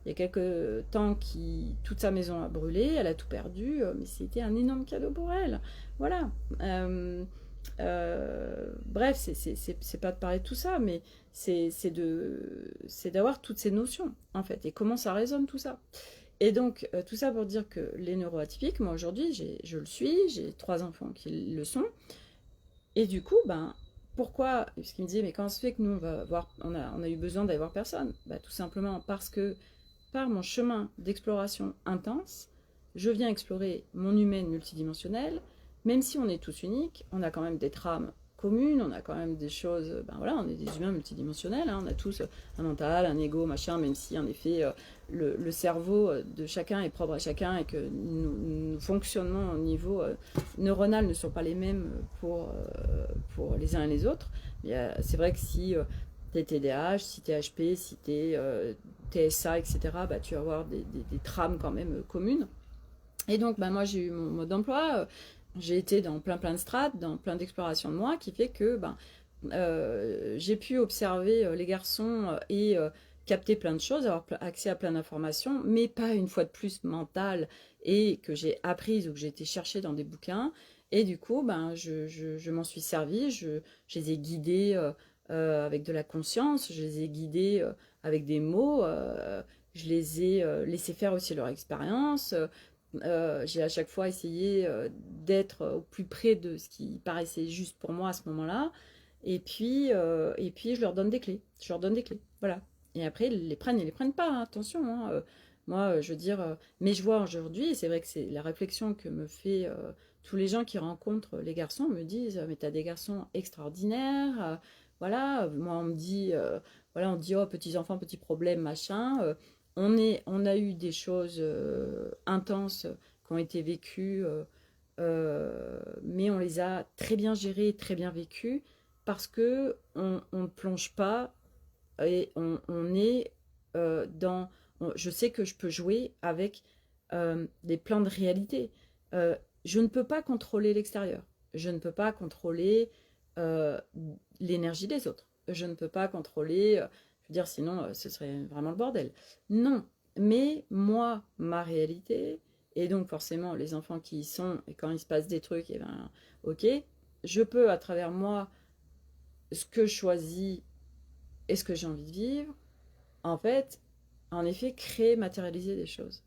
il y a quelques temps, qui toute sa maison a brûlé, elle a tout perdu, mais c'était un énorme cadeau pour elle. Voilà. Bref, c'est pas de parler de tout ça, mais c'est d'avoir toutes ces notions, en fait, et comment ça résonne tout ça. Et donc, tout ça pour dire que les neuroatypiques, moi aujourd'hui, je le suis, j'ai 3 enfants qui le sont, et du coup, ben, pourquoi, parce qu'il me disait, mais comment se fait que nous, on a eu besoin d'aller voir personne? Bah, tout simplement parce que, par mon chemin d'exploration intense, je viens explorer mon humaine multidimensionnelle. Même si on est tous uniques, on a quand même des trames communes, on a quand même des choses, ben voilà, on est des humains multidimensionnels, hein, on a tous un mental, un ego, machin, même si en effet le cerveau de chacun est propre à chacun et que nos fonctionnements au niveau neuronal ne sont pas les mêmes pour les uns et les autres. C'est vrai que si tu es TDAH, si tu es HP, si tu es TSA, etc., bah, tu vas avoir des trames quand même communes. Et donc, bah, moi, j'ai eu mon mode d'emploi, j'ai été dans plein de strates, dans plein d'explorations de moi, qui fait que ben, j'ai pu observer les garçons et capter plein de choses, avoir accès à plein d'informations, mais pas une fois de plus mentale et que j'ai apprise ou que j'ai été chercher dans des bouquins. Et du coup, ben, je m'en suis servie, je les ai guidés avec de la conscience, je les ai guidés avec des mots, je les ai laissés faire aussi leur expérience. J'ai à chaque fois essayé d'être au plus près de ce qui paraissait juste pour moi à ce moment-là. Et puis, je leur donne des clés. Je leur donne des clés. Voilà. Et après, ils les prennent pas, hein, attention. Hein. Moi, je veux dire, mais je vois aujourd'hui, et c'est vrai que c'est la réflexion que me fait tous les gens qui rencontrent les garçons, me disent, mais t'as des garçons extraordinaires. Voilà, moi, voilà, on me dit, oh, petits enfants, petits problèmes, machin. On a eu des choses intenses qui ont été vécues, mais on les a très bien gérées, très bien vécues, parce que on ne plonge pas et on est je sais que je peux jouer avec des plans de réalité. Je ne peux pas contrôler l'extérieur. Je ne peux pas contrôler euh, l'énergie des autres. Je ne peux pas contrôler, je veux dire, sinon ce serait vraiment le bordel. Non, mais moi, ma réalité, et donc forcément les enfants qui y sont, et quand il se passe des trucs, et ben ok, je peux à travers moi, ce que je choisis et ce que j'ai envie de vivre, en fait, en effet, créer, matérialiser des choses.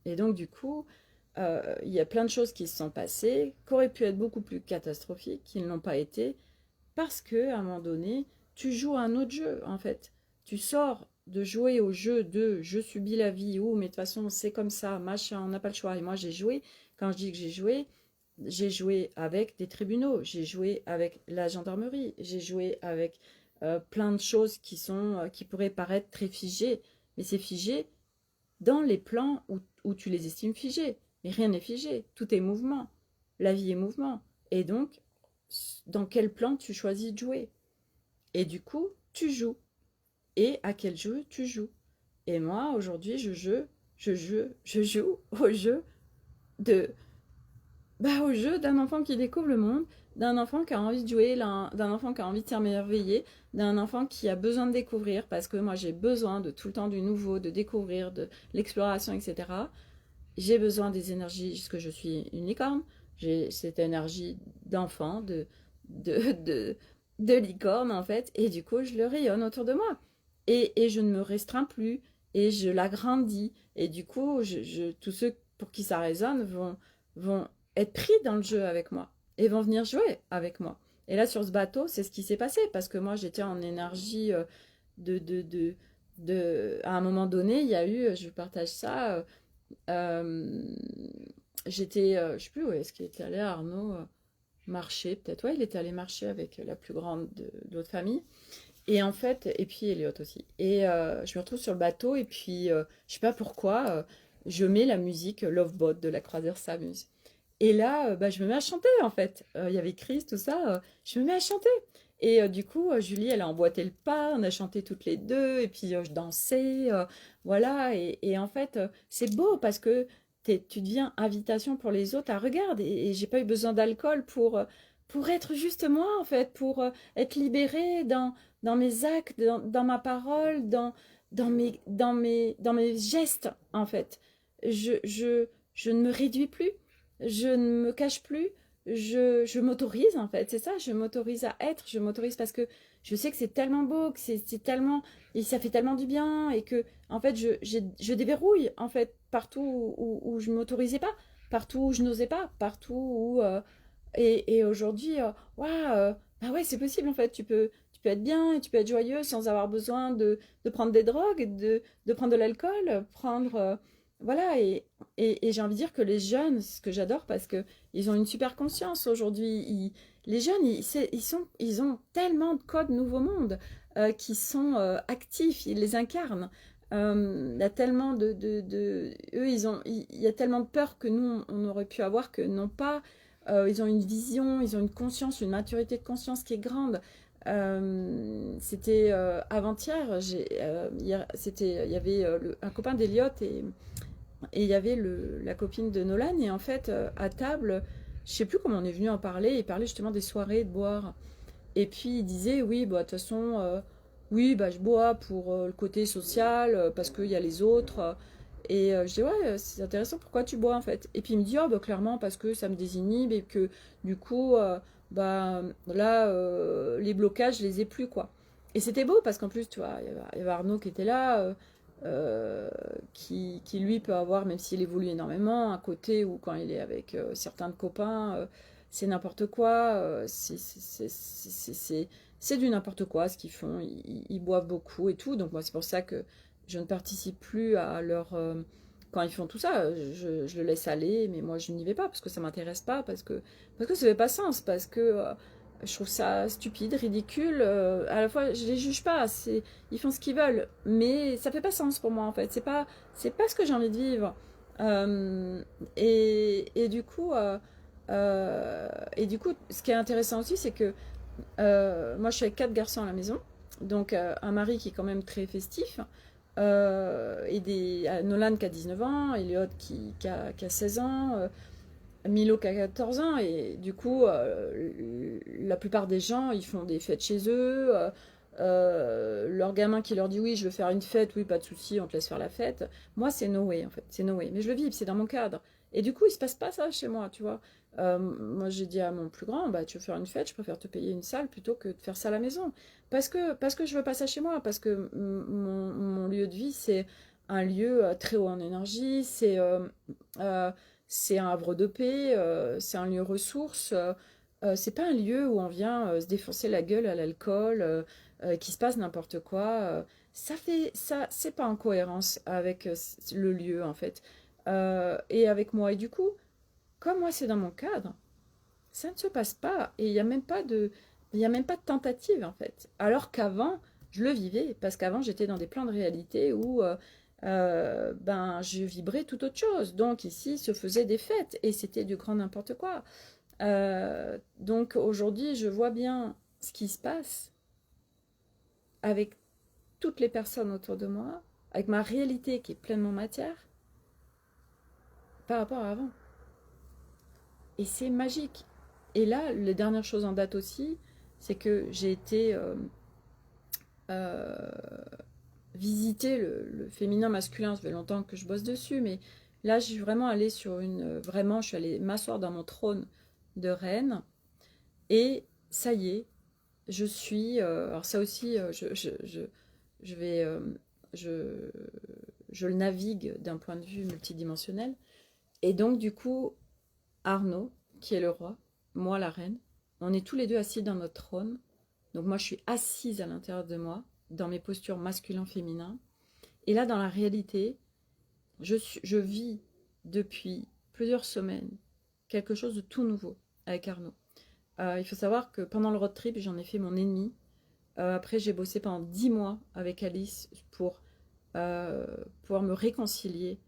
Et donc du coup, il y a plein de choses qui se sont passées, qui auraient pu être beaucoup plus catastrophiques, qui ne l'ont pas été, parce que à un moment donné, tu joues à un autre jeu, en fait. Tu sors de jouer au jeu de je subis la vie, ou mais de toute façon c'est comme ça, machin, on n'a pas le choix. Et moi j'ai joué, quand je dis que j'ai joué avec des tribunaux, j'ai joué avec la gendarmerie, j'ai joué avec plein de choses qui pourraient paraître très figées, mais c'est figé dans les plans où tu les estimes figés. Mais rien n'est figé, tout est mouvement. La vie est mouvement. Et donc, dans quel plan tu choisis de jouer? Et du coup, tu joues. Et à quel jeu tu joues? Et moi, aujourd'hui, je joue au jeu de, au jeu d'un enfant qui découvre le monde, d'un enfant qui a envie de jouer, d'un enfant qui a envie de s'émerveiller, d'un enfant qui a besoin de découvrir, parce que moi j'ai besoin de tout le temps du nouveau, de découvrir, de l'exploration, etc. J'ai besoin des énergies, puisque je suis une licorne, j'ai cette énergie d'enfant, de, de, de licorne en fait, et du coup je le rayonne autour de moi. Et je ne me restreins plus, et je l'agrandis, et du coup tous ceux pour qui ça résonne vont être pris dans le jeu avec moi, et vont venir jouer avec moi. Et là sur ce bateau, c'est ce qui s'est passé, parce que moi j'étais en énergie de, de, de, à un moment donné, il y a eu, je partage ça, euh, j'étais, je sais plus où est-ce qu'il était allé, Arnaud, marcher, peut-être, ouais, il était allé marcher avec la plus grande de l'autre famille. Et en fait, et puis Elliot aussi. Et je me retrouve sur le bateau, et puis, je sais pas pourquoi, je mets la musique Loveboat de la croisière s'amuse. Et là, bah, je me mets à chanter, en fait. Il y avait Chris, tout ça, je me mets à chanter. Et du coup, Julie, elle a emboîté le pas, on a chanté toutes les deux, et puis je dansais, voilà. Et en fait, c'est beau parce que tu deviens invitation pour les autres à regarder. Et j'ai pas eu besoin d'alcool pour être juste moi, en fait, pour être libérée dans mes actes, dans ma parole, dans mes gestes, en fait. Je ne me réduis plus, je ne me cache plus, je m'autorise, en fait. C'est ça, je m'autorise à être, je m'autorise parce que je sais que c'est tellement beau, que c'est tellement, et ça fait tellement du bien, et que, en fait, je déverrouille, en fait, partout où je ne m'autorisais pas, partout où je n'osais pas, partout où... et aujourd'hui, waouh, bah ouais, c'est possible, en fait, tu peux être bien et tu peux être joyeux sans avoir besoin de prendre des drogues, de prendre de l'alcool, prendre... voilà, et j'ai envie de dire que les jeunes, c'est ce que j'adore parce que ils ont une super conscience aujourd'hui. Les jeunes, ils ont tellement de codes Nouveau Monde qui sont actifs, ils les incarnent. Il y a tellement eux, il y a tellement de peur que nous, on aurait pu avoir que non pas. Ils ont une vision, ils ont une conscience, une maturité de conscience qui est grande. C'était avant-hier, il y avait un copain d'Eliott et il y avait la copine de Nolan. Et en fait, à table, je sais plus comment on est venu en parler. Il parlait justement des soirées, de boire. Et puis il disait, oui, bah, de toute façon, oui, bah, je bois pour le côté social, parce qu'il y a les autres. Et je dis, ouais, c'est intéressant, pourquoi tu bois en fait? Et puis il me dit, oh, bah, clairement, parce que ça me désinhibe et que du coup, bah, là, les blocages, je les ai plus, quoi. Et c'était beau parce qu'en plus, tu vois, il y avait Arnaud qui était là, qui lui peut avoir, même s'il évolue énormément, un côté où quand il est avec certains de copains, c'est n'importe quoi, c'est du n'importe quoi ce qu'ils font, ils boivent beaucoup et tout, donc moi c'est pour ça que je ne participe plus à leur... quand ils font tout ça, je le laisse aller, mais moi je n'y vais pas parce que ça m'intéresse pas, parce que ça fait pas sens, parce que je trouve ça stupide, ridicule, à la fois je les juge pas, ils font ce qu'ils veulent, mais ça fait pas sens pour moi en fait, c'est pas ce que j'ai envie de vivre. Euh, et du coup... ce qui est intéressant aussi, c'est que moi, je suis avec 4 garçons à la maison, donc un mari qui est quand même très festif, Nolan qui a 19 ans, Elliot qui a 16 ans, Milo qui a 14 ans, et du coup, la plupart des gens, ils font des fêtes chez eux. Leur gamin qui leur dit oui, je veux faire une fête, oui, pas de souci, on te laisse faire la fête. Moi, c'est no way, en fait, c'est no way. Mais je le vis, c'est dans mon cadre. Et du coup, il se passe pas ça chez moi, tu vois. Moi, j'ai dit à mon plus grand, bah, tu veux faire une fête, je préfère te payer une salle plutôt que de faire ça à la maison. Parce que je veux pas ça chez moi, parce que mon lieu de vie, c'est un lieu très haut en énergie, euh, c'est un havre de paix, c'est un lieu ressource. C'est pas un lieu où on vient se défoncer la gueule à l'alcool, qu'il se passe n'importe quoi. Ça, c'est pas en cohérence avec le lieu en fait, et avec moi. Et du coup, comme moi c'est dans mon cadre, ça ne se passe pas et il y a même pas de tentative en fait. Alors qu'avant, je le vivais parce qu'avant j'étais dans des plans de réalité où ben je vibrais tout autre chose. Donc ici se faisaient des fêtes et c'était du grand n'importe quoi. Donc aujourd'hui, je vois bien ce qui se passe avec toutes les personnes autour de moi, avec ma réalité qui est pleinement matière par rapport à avant. Et c'est magique. Et là, les dernières choses en date aussi, c'est que j'ai été euh, visiter le féminin masculin. Ça fait longtemps que je bosse dessus, mais là, je suis vraiment allée sur une... Vraiment, je suis allée m'asseoir dans mon trône de reine. Et ça y est, je suis... alors ça aussi, je vais... je, je le navigue d'un point de vue multidimensionnel. Et donc, du coup, Arnaud, qui est le roi, moi la reine, on est tous les deux assis dans notre trône. Donc moi, je suis assise à l'intérieur de moi, dans mes postures masculin-féminin. Et là, dans la réalité, je vis depuis plusieurs semaines quelque chose de tout nouveau avec Arnaud. Il faut savoir que pendant le road trip, j'en ai fait mon ennemi. Après, j'ai bossé pendant 10 mois avec Alice pour pouvoir me réconcilier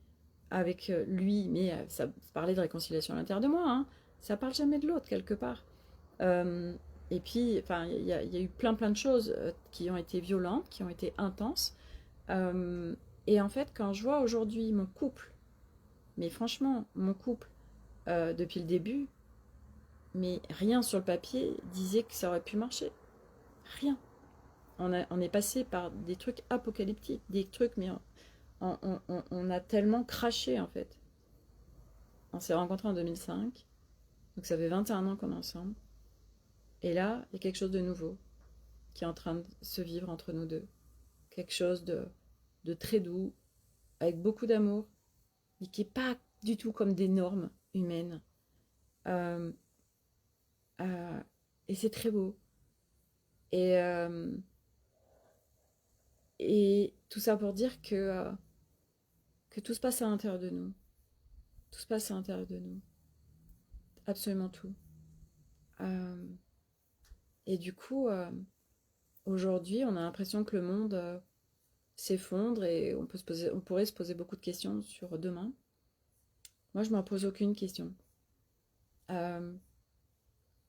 avec lui. Mais ça parlait de réconciliation à l'intérieur de moi, hein. Ça parle jamais de l'autre, quelque part. Euh, et puis, enfin, il y a eu plein de choses qui ont été violentes, qui ont été intenses. Euh, et en fait, quand je vois aujourd'hui mon couple, mais franchement, mon couple, depuis le début, mais rien sur le papier disait que ça aurait pu marcher. Rien. On est passé par des trucs apocalyptiques, des trucs, mais on a tellement craché en fait. On s'est rencontrés en 2005, donc ça fait 21 ans qu'on est ensemble. Et là, il y a quelque chose de nouveau qui est en train de se vivre entre nous deux. Quelque chose de très doux, avec beaucoup d'amour, mais qui n'est pas du tout comme des normes humaines. Euh, euh, et c'est très beau. Et, euh, et tout ça pour dire que tout se passe à l'intérieur de nous. Tout se passe à l'intérieur de nous. Absolument tout. Euh, et du coup, aujourd'hui, on a l'impression que le monde s'effondre et on pourrait se poser beaucoup de questions sur demain. Moi, je ne m'en pose aucune question. Euh,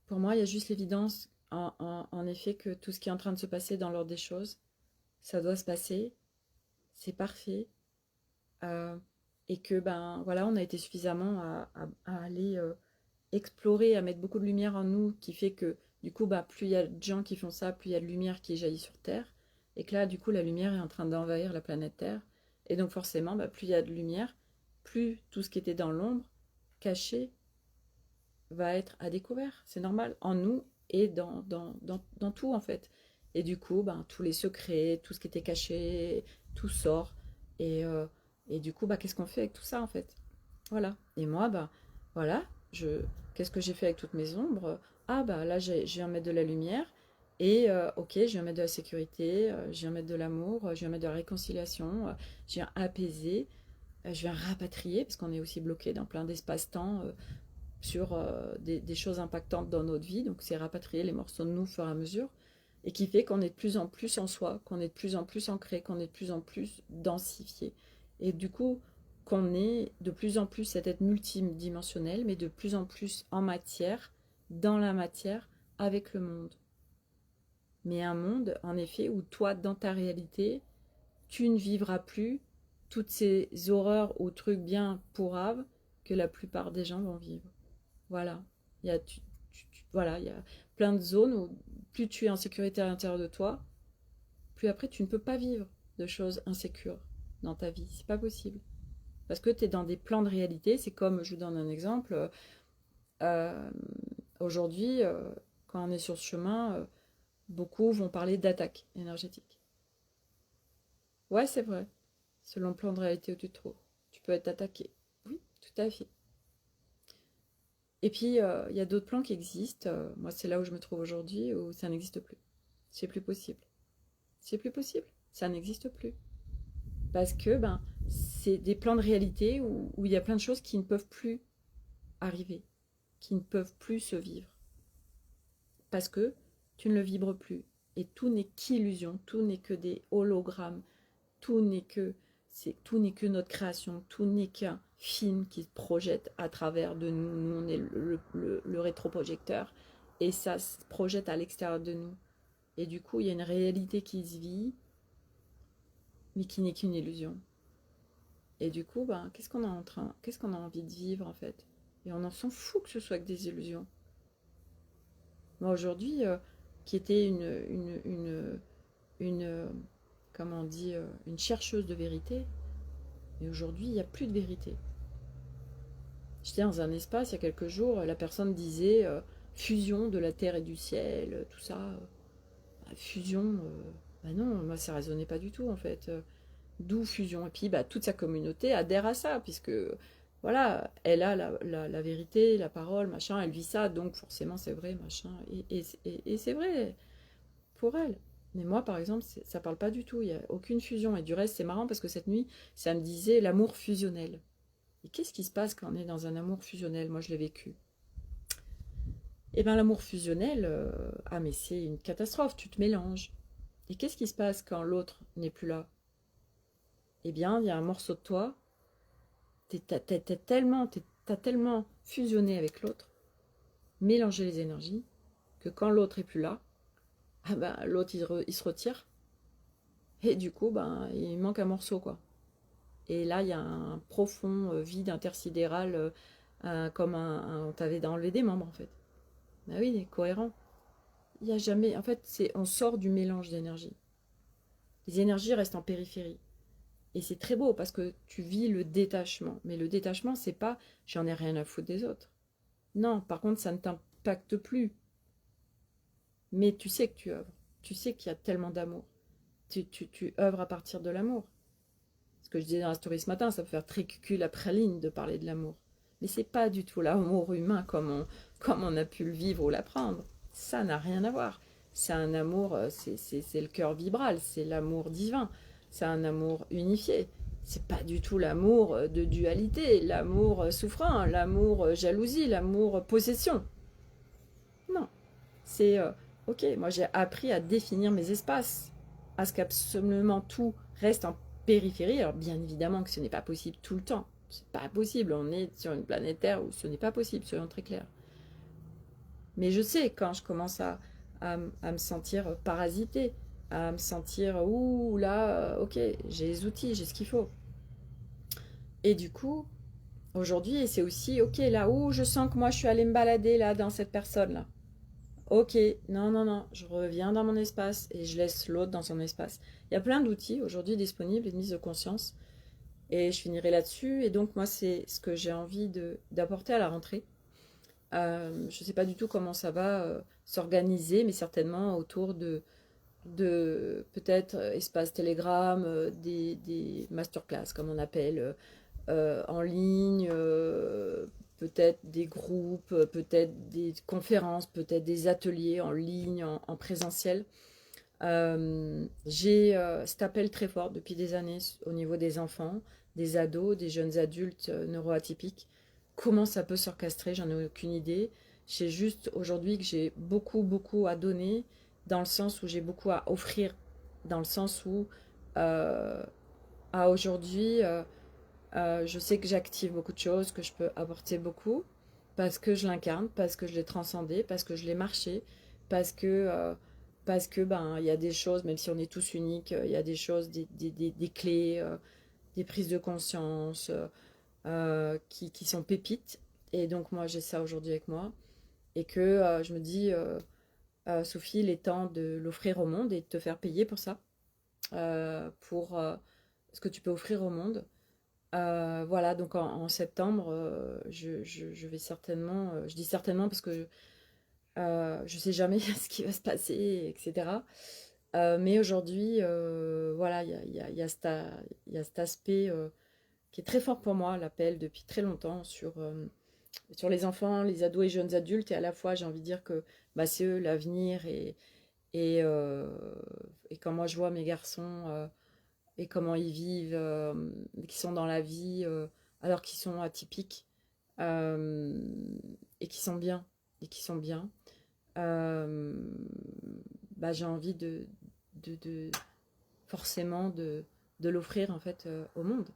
pour moi, il y a juste l'évidence, en effet, que tout ce qui est en train de se passer dans l'ordre des choses, ça doit se passer, c'est parfait, euh, et que, ben, voilà, on a été suffisamment à aller explorer, à mettre beaucoup de lumière en nous, qui fait que, du coup, bah, plus il y a de gens qui font ça, plus il y a de lumière qui jaillit sur Terre, et que là, du coup, la lumière est en train d'envahir la planète Terre, et donc forcément, bah, plus il y a de lumière, plus tout ce qui était dans l'ombre, caché, va être à découvert. C'est normal, en nous et dans tout, en fait. Et du coup, ben, tous les secrets, tout ce qui était caché, tout sort. Et, euh, et du coup, bah, qu'est-ce qu'on fait avec tout ça, en fait? Voilà. Et moi, bah, voilà, qu'est-ce que j'ai fait avec toutes mes ombres? Ah, bah là, je viens mettre de la lumière. Et ok, je viens mettre de la sécurité, je viens mettre de l'amour, je viens mettre de la réconciliation, je viens apaiser, je viens rapatrier, parce qu'on est aussi bloqué dans plein d'espaces-temps sur des choses impactantes dans notre vie. Donc c'est rapatrier les morceaux de nous au fur et à mesure. Et qui fait qu'on est de plus en plus en soi, qu'on est de plus en plus ancré, qu'on est de plus en plus densifié. Et du coup, qu'on est de plus en plus cet être multidimensionnel, mais de plus en plus en matière, dans la matière, avec le monde. Mais un monde, en effet, où toi, dans ta réalité, tu ne vivras plus toutes ces horreurs ou trucs bien pourraves que la plupart des gens vont vivre. Voilà. Il y a, voilà, il y a plein de zones où plus tu es en sécurité à l'intérieur de toi, plus après tu ne peux pas vivre de choses insécures dans ta vie. C'est pas possible. Parce que tu es dans des plans de réalité. C'est comme, je vous donne un exemple, euh, aujourd'hui, quand on est sur ce chemin, beaucoup vont parler d'attaque énergétique. Ouais, c'est vrai. Selon le plan de réalité où tu te trouves, tu peux être attaqué. Oui, tout à fait. Et puis, il y a d'autres plans qui existent. Moi, c'est là où je me trouve aujourd'hui, où ça n'existe plus. C'est plus possible. C'est plus possible. Ça n'existe plus. Parce que ben, c'est des plans de réalité où il y a plein de choses qui ne peuvent plus arriver, qui ne peuvent plus se vivre. Parce que tu ne le vibres plus. Et tout n'est qu'illusion, tout n'est que des hologrammes, tout n'est que, tout n'est que notre création, tout n'est qu'un film qui se projette à travers de nous. Nous, on est le rétroprojecteur et ça se projette à l'extérieur de nous. Et du coup, il y a une réalité qui se vit, mais qui n'est qu'une illusion. Et du coup, ben, qu'est-ce qu'on a envie de vivre en fait? Et on en s'en fout que ce soit que des illusions. Moi aujourd'hui, qui était une comment on dit, une chercheuse de vérité, et aujourd'hui, il n'y a plus de vérité. J'étais dans un espace il y a quelques jours, la personne disait fusion de la terre et du ciel, tout ça. Fusion, bah non, moi ça résonnait pas du tout en fait. D'où fusion. Et puis bah, toute sa communauté adhère à ça, puisque voilà, elle a la vérité, la parole, machin, elle vit ça, donc forcément c'est vrai, machin. Et c'est vrai pour elle. Mais moi, par exemple, ça parle pas du tout. Il n'y a aucune fusion. Et du reste, c'est marrant parce que cette nuit, ça me disait l'amour fusionnel. Et qu'est-ce qui se passe quand on est dans un amour fusionnel? Moi, je l'ai vécu. Eh bien, l'amour fusionnel, ah, mais c'est une catastrophe. Tu te mélanges. Et qu'est-ce qui se passe quand l'autre n'est plus là? Eh bien, il y a un morceau de toi. T'as tellement fusionné avec l'autre, mélangé les énergies, que quand l'autre est plus là, ah ben, l'autre il se retire. Et du coup, ben, il manque un morceau, quoi. Et là, il y a un profond vide intersidéral, comme on t'avait enlevé des membres, en fait. Ah oui, cohérent. Il y a jamais. En fait, on sort du mélange d'énergie. Les énergies restent en périphérie. Et c'est très beau parce que tu vis le détachement. Mais le détachement, c'est pas j'en ai rien à foutre des autres. Non, par contre, ça ne t'impacte plus. Mais tu sais que tu œuvres. Tu sais qu'il y a tellement d'amour. Tu œuvres à partir de l'amour. Ce que je disais dans la story ce matin, ça peut faire très cucul la praline de parler de l'amour. Mais c'est pas du tout l'amour humain comme on a pu le vivre ou l'apprendre. Ça n'a rien à voir. C'est un amour, c'est le cœur vibral, c'est l'amour divin. C'est un amour unifié. C'est pas du tout l'amour de dualité, l'amour souffrant, l'amour jalousie, l'amour possession. Non. C'est ok, moi j'ai appris à définir mes espaces, à ce qu'absolument tout reste en périphérie. Alors bien évidemment que ce n'est pas possible tout le temps. C'est pas possible, on est sur une planète Terre où ce n'est pas possible, soyons très clairs. Mais je sais quand je commence à me sentir parasité, à me sentir, ouh là, ok, j'ai les outils, j'ai ce qu'il faut. Et du coup, aujourd'hui, c'est aussi, ok, là où je sens que moi je suis allée me balader là dans cette personne-là. Ok, non, non, non, je reviens dans mon espace et je laisse l'autre dans son espace. Il y a plein d'outils aujourd'hui disponibles et de mise de conscience et je finirai là-dessus. Et donc moi, c'est ce que j'ai envie d'apporter à la rentrée. Je ne sais pas du tout comment ça va s'organiser, mais certainement autour de peut-être espace Telegram, des masterclass comme on appelle, en ligne, peut-être des groupes, peut-être des conférences, peut-être des ateliers en ligne, en présentiel. J'ai cet appel très fort depuis des années au niveau des enfants, des ados, des jeunes adultes neuroatypiques. Comment ça peut s'orchestrer, j'en ai aucune idée. J'ai juste aujourd'hui que j'ai beaucoup, beaucoup à donner, dans le sens où j'ai beaucoup à offrir, dans le sens où euh, à aujourd'hui, je sais que j'active beaucoup de choses, que je peux apporter beaucoup, parce que je l'incarne, parce que je l'ai transcendé, parce que je l'ai marché, parce que, euh, parce que ben, il y a des choses, même si on est tous uniques, il y a des choses, des clés, des prises de conscience qui sont pépites. Et donc moi, j'ai ça aujourd'hui avec moi. Et que je me dis, Sophie, il est temps de l'offrir au monde et de te faire payer pour ça, pour ce que tu peux offrir au monde. Voilà, donc en septembre, je vais certainement, je dis certainement parce que je sais jamais ce qui va se passer, etc. Mais aujourd'hui, voilà, il y a cet aspect qui est très fort pour moi, l'appel depuis très longtemps sur les enfants, les ados et jeunes adultes, et à la fois j'ai envie de dire que bah, c'est eux l'avenir, et, euh, et quand moi je vois mes garçons et comment ils vivent, qui sont dans la vie, alors qu'ils sont atypiques, euh, et qui sont bien, et qui sont bien, euh, bah, j'ai envie de forcément de l'offrir en fait au monde,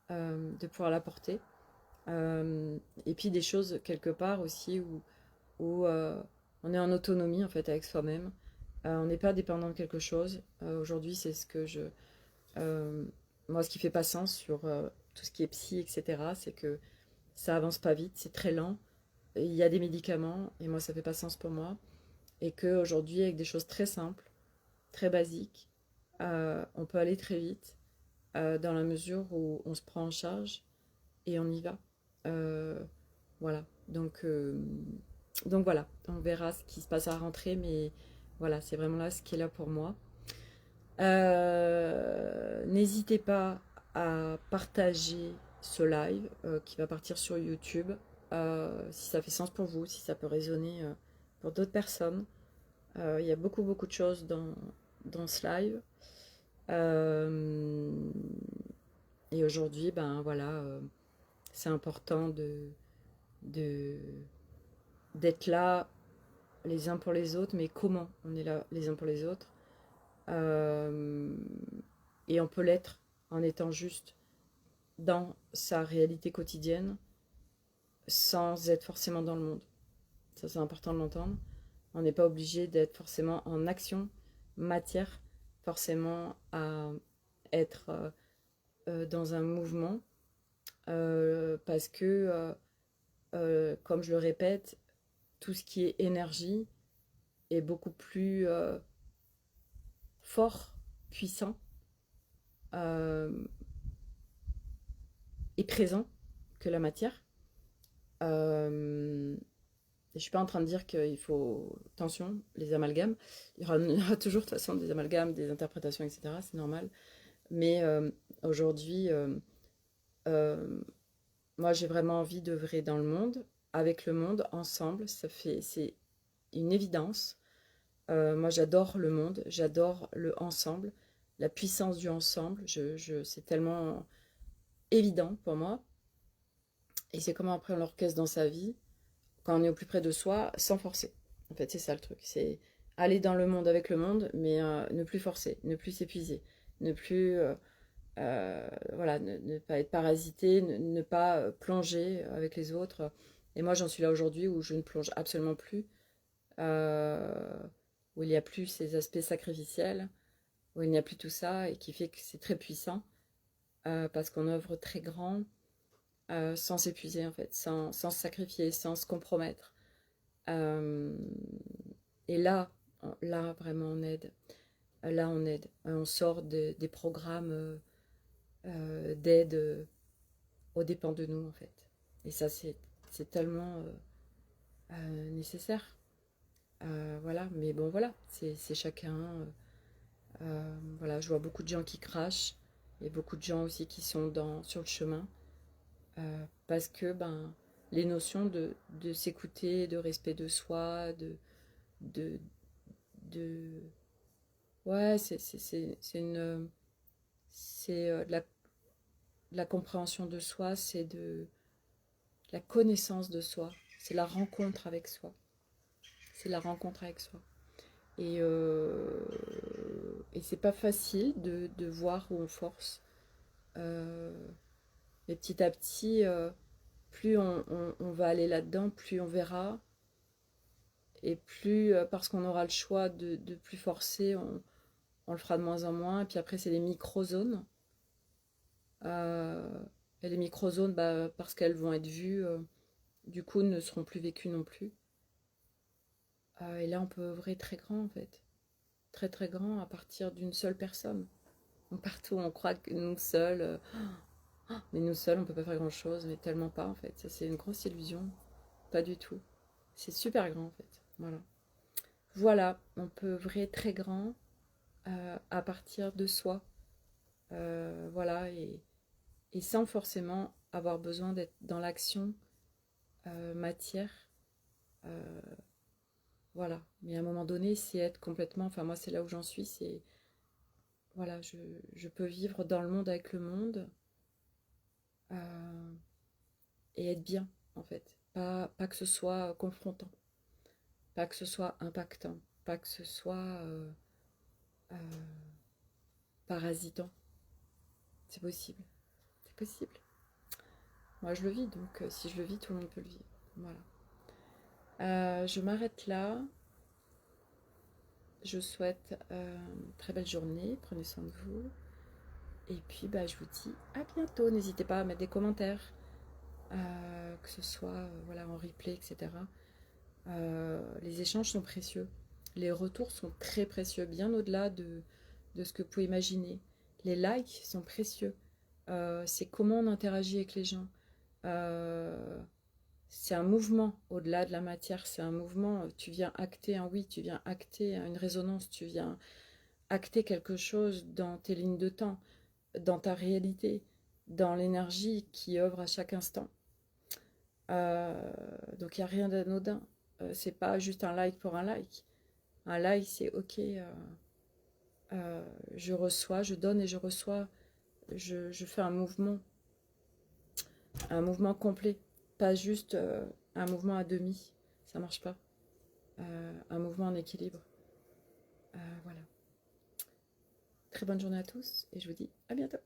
de pouvoir l'apporter. Et puis des choses quelque part aussi où on est en autonomie en fait avec soi-même. On n'est pas dépendant de quelque chose. Aujourd'hui, c'est ce que euh, moi, ce qui fait pas sens sur tout ce qui est psy, etc., c'est que ça avance pas vite, c'est très lent. Il y a des médicaments, et moi, ça fait pas sens pour moi. Et qu'aujourd'hui, avec des choses très simples, très basiques, on peut aller très vite dans la mesure où on se prend en charge et on y va. Euh, voilà. Donc voilà, on verra ce qui se passe à la rentrée, mais voilà, c'est vraiment là ce qui est là pour moi. N'hésitez pas à partager ce live qui va partir sur YouTube, si ça fait sens pour vous, si ça peut résonner pour d'autres personnes. Il y a beaucoup, beaucoup de choses dans ce live. Euh, et aujourd'hui, ben voilà, c'est important de, d'être là les uns pour les autres, mais comment on est là les uns pour les autres. Euh, et on peut l'être en étant juste dans sa réalité quotidienne sans être forcément dans le monde. Ça, c'est important de l'entendre. On n'est pas obligé d'être forcément en action, matière, forcément à être dans un mouvement, parce que, comme je le répète, tout ce qui est énergie est beaucoup plus fort, puissant euh, et présent que la matière. Je ne suis pas en train de dire qu'il faut, attention, les amalgames. Il y aura toujours de toute façon des amalgames, des interprétations, etc. C'est normal. Mais aujourd'hui, euh, moi j'ai vraiment envie d'œuvrer dans le monde, avec le monde, ensemble. C'est une évidence. Moi j'adore le monde, j'adore le ensemble, la puissance du ensemble. C'est tellement évident pour moi. Et c'est comment après on l'orchestre dans sa vie, quand on est au plus près de soi, sans forcer. En fait, c'est ça le truc. C'est aller dans le monde avec le monde, mais ne plus forcer, ne plus s'épuiser, ne plus voilà, ne pas être parasité, ne pas plonger avec les autres. Et moi, j'en suis là aujourd'hui où je ne plonge absolument plus, euh, où il n'y a plus ces aspects sacrificiels, où il n'y a plus tout ça, et qui fait que c'est très puissant, parce qu'on œuvre très grand, sans s'épuiser en fait, sans se sacrifier, sans se compromettre. Euh, et là, vraiment, on aide. Là, on aide. On sort des programmes d'aide aux dépens de nous, en fait. Et ça, c'est tellement nécessaire. Voilà, mais bon, voilà, c'est chacun. Voilà, je vois beaucoup de gens qui crachent et beaucoup de gens aussi qui sont sur le chemin, parce que ben, les notions de s'écouter, de respect de soi, de, de ouais, c'est de la compréhension de soi, c'est de la connaissance de soi, c'est la rencontre avec soi, c'est la rencontre avec soi. Et c'est pas facile de voir où on force. Euh, mais petit à petit, plus on va aller là-dedans, plus on verra. Et plus, parce qu'on aura le choix de plus forcer, on le fera de moins en moins. Et puis après, c'est les micro-zones. Euh, et les micro-zones, bah, parce qu'elles vont être vues, du coup, ne seront plus vécues non plus. Et là, on peut œuvrer très grand, en fait. Très, très grand à partir d'une seule personne. Donc, partout, on croit que nous seuls, mais nous seuls, on peut pas faire grand-chose, mais tellement pas, en fait. Ça, c'est une grosse illusion. Pas du tout. C'est super grand, en fait. Voilà. Voilà, on peut œuvrer très grand à partir de soi. Voilà, et sans forcément avoir besoin d'être dans l'action matière. euh, voilà, mais à un moment donné, c'est être complètement, enfin moi c'est là où j'en suis, c'est, voilà, je peux vivre dans le monde avec le monde, euh, et être bien, en fait. Pas que ce soit confrontant, pas que ce soit impactant, pas que ce soit euh, parasitant. C'est possible, c'est possible. Moi je le vis, donc si je le vis, tout le monde peut le vivre. Voilà. Je m'arrête là. Je vous souhaite une très belle journée. Prenez soin de vous. Et puis, bah, je vous dis à bientôt. N'hésitez pas à mettre des commentaires, que ce soit voilà, en replay, etc. Les échanges sont précieux. Les retours sont très précieux, bien au-delà de ce que vous pouvez imaginer. Les likes sont précieux. C'est comment on interagit avec les gens. Euh, c'est un mouvement au-delà de la matière. C'est un mouvement. Tu viens acter un oui, tu viens acter une résonance, tu viens acter quelque chose dans tes lignes de temps, dans ta réalité, dans l'énergie qui œuvre à chaque instant. Euh, donc il n'y a rien d'anodin. C'est pas juste un like pour un like. Un like, c'est ok. Je reçois, je donne et je reçois. Je fais un mouvement complet, pas juste un mouvement à demi, ça marche pas. Un mouvement en équilibre. Voilà. Très bonne journée à tous et je vous dis à bientôt.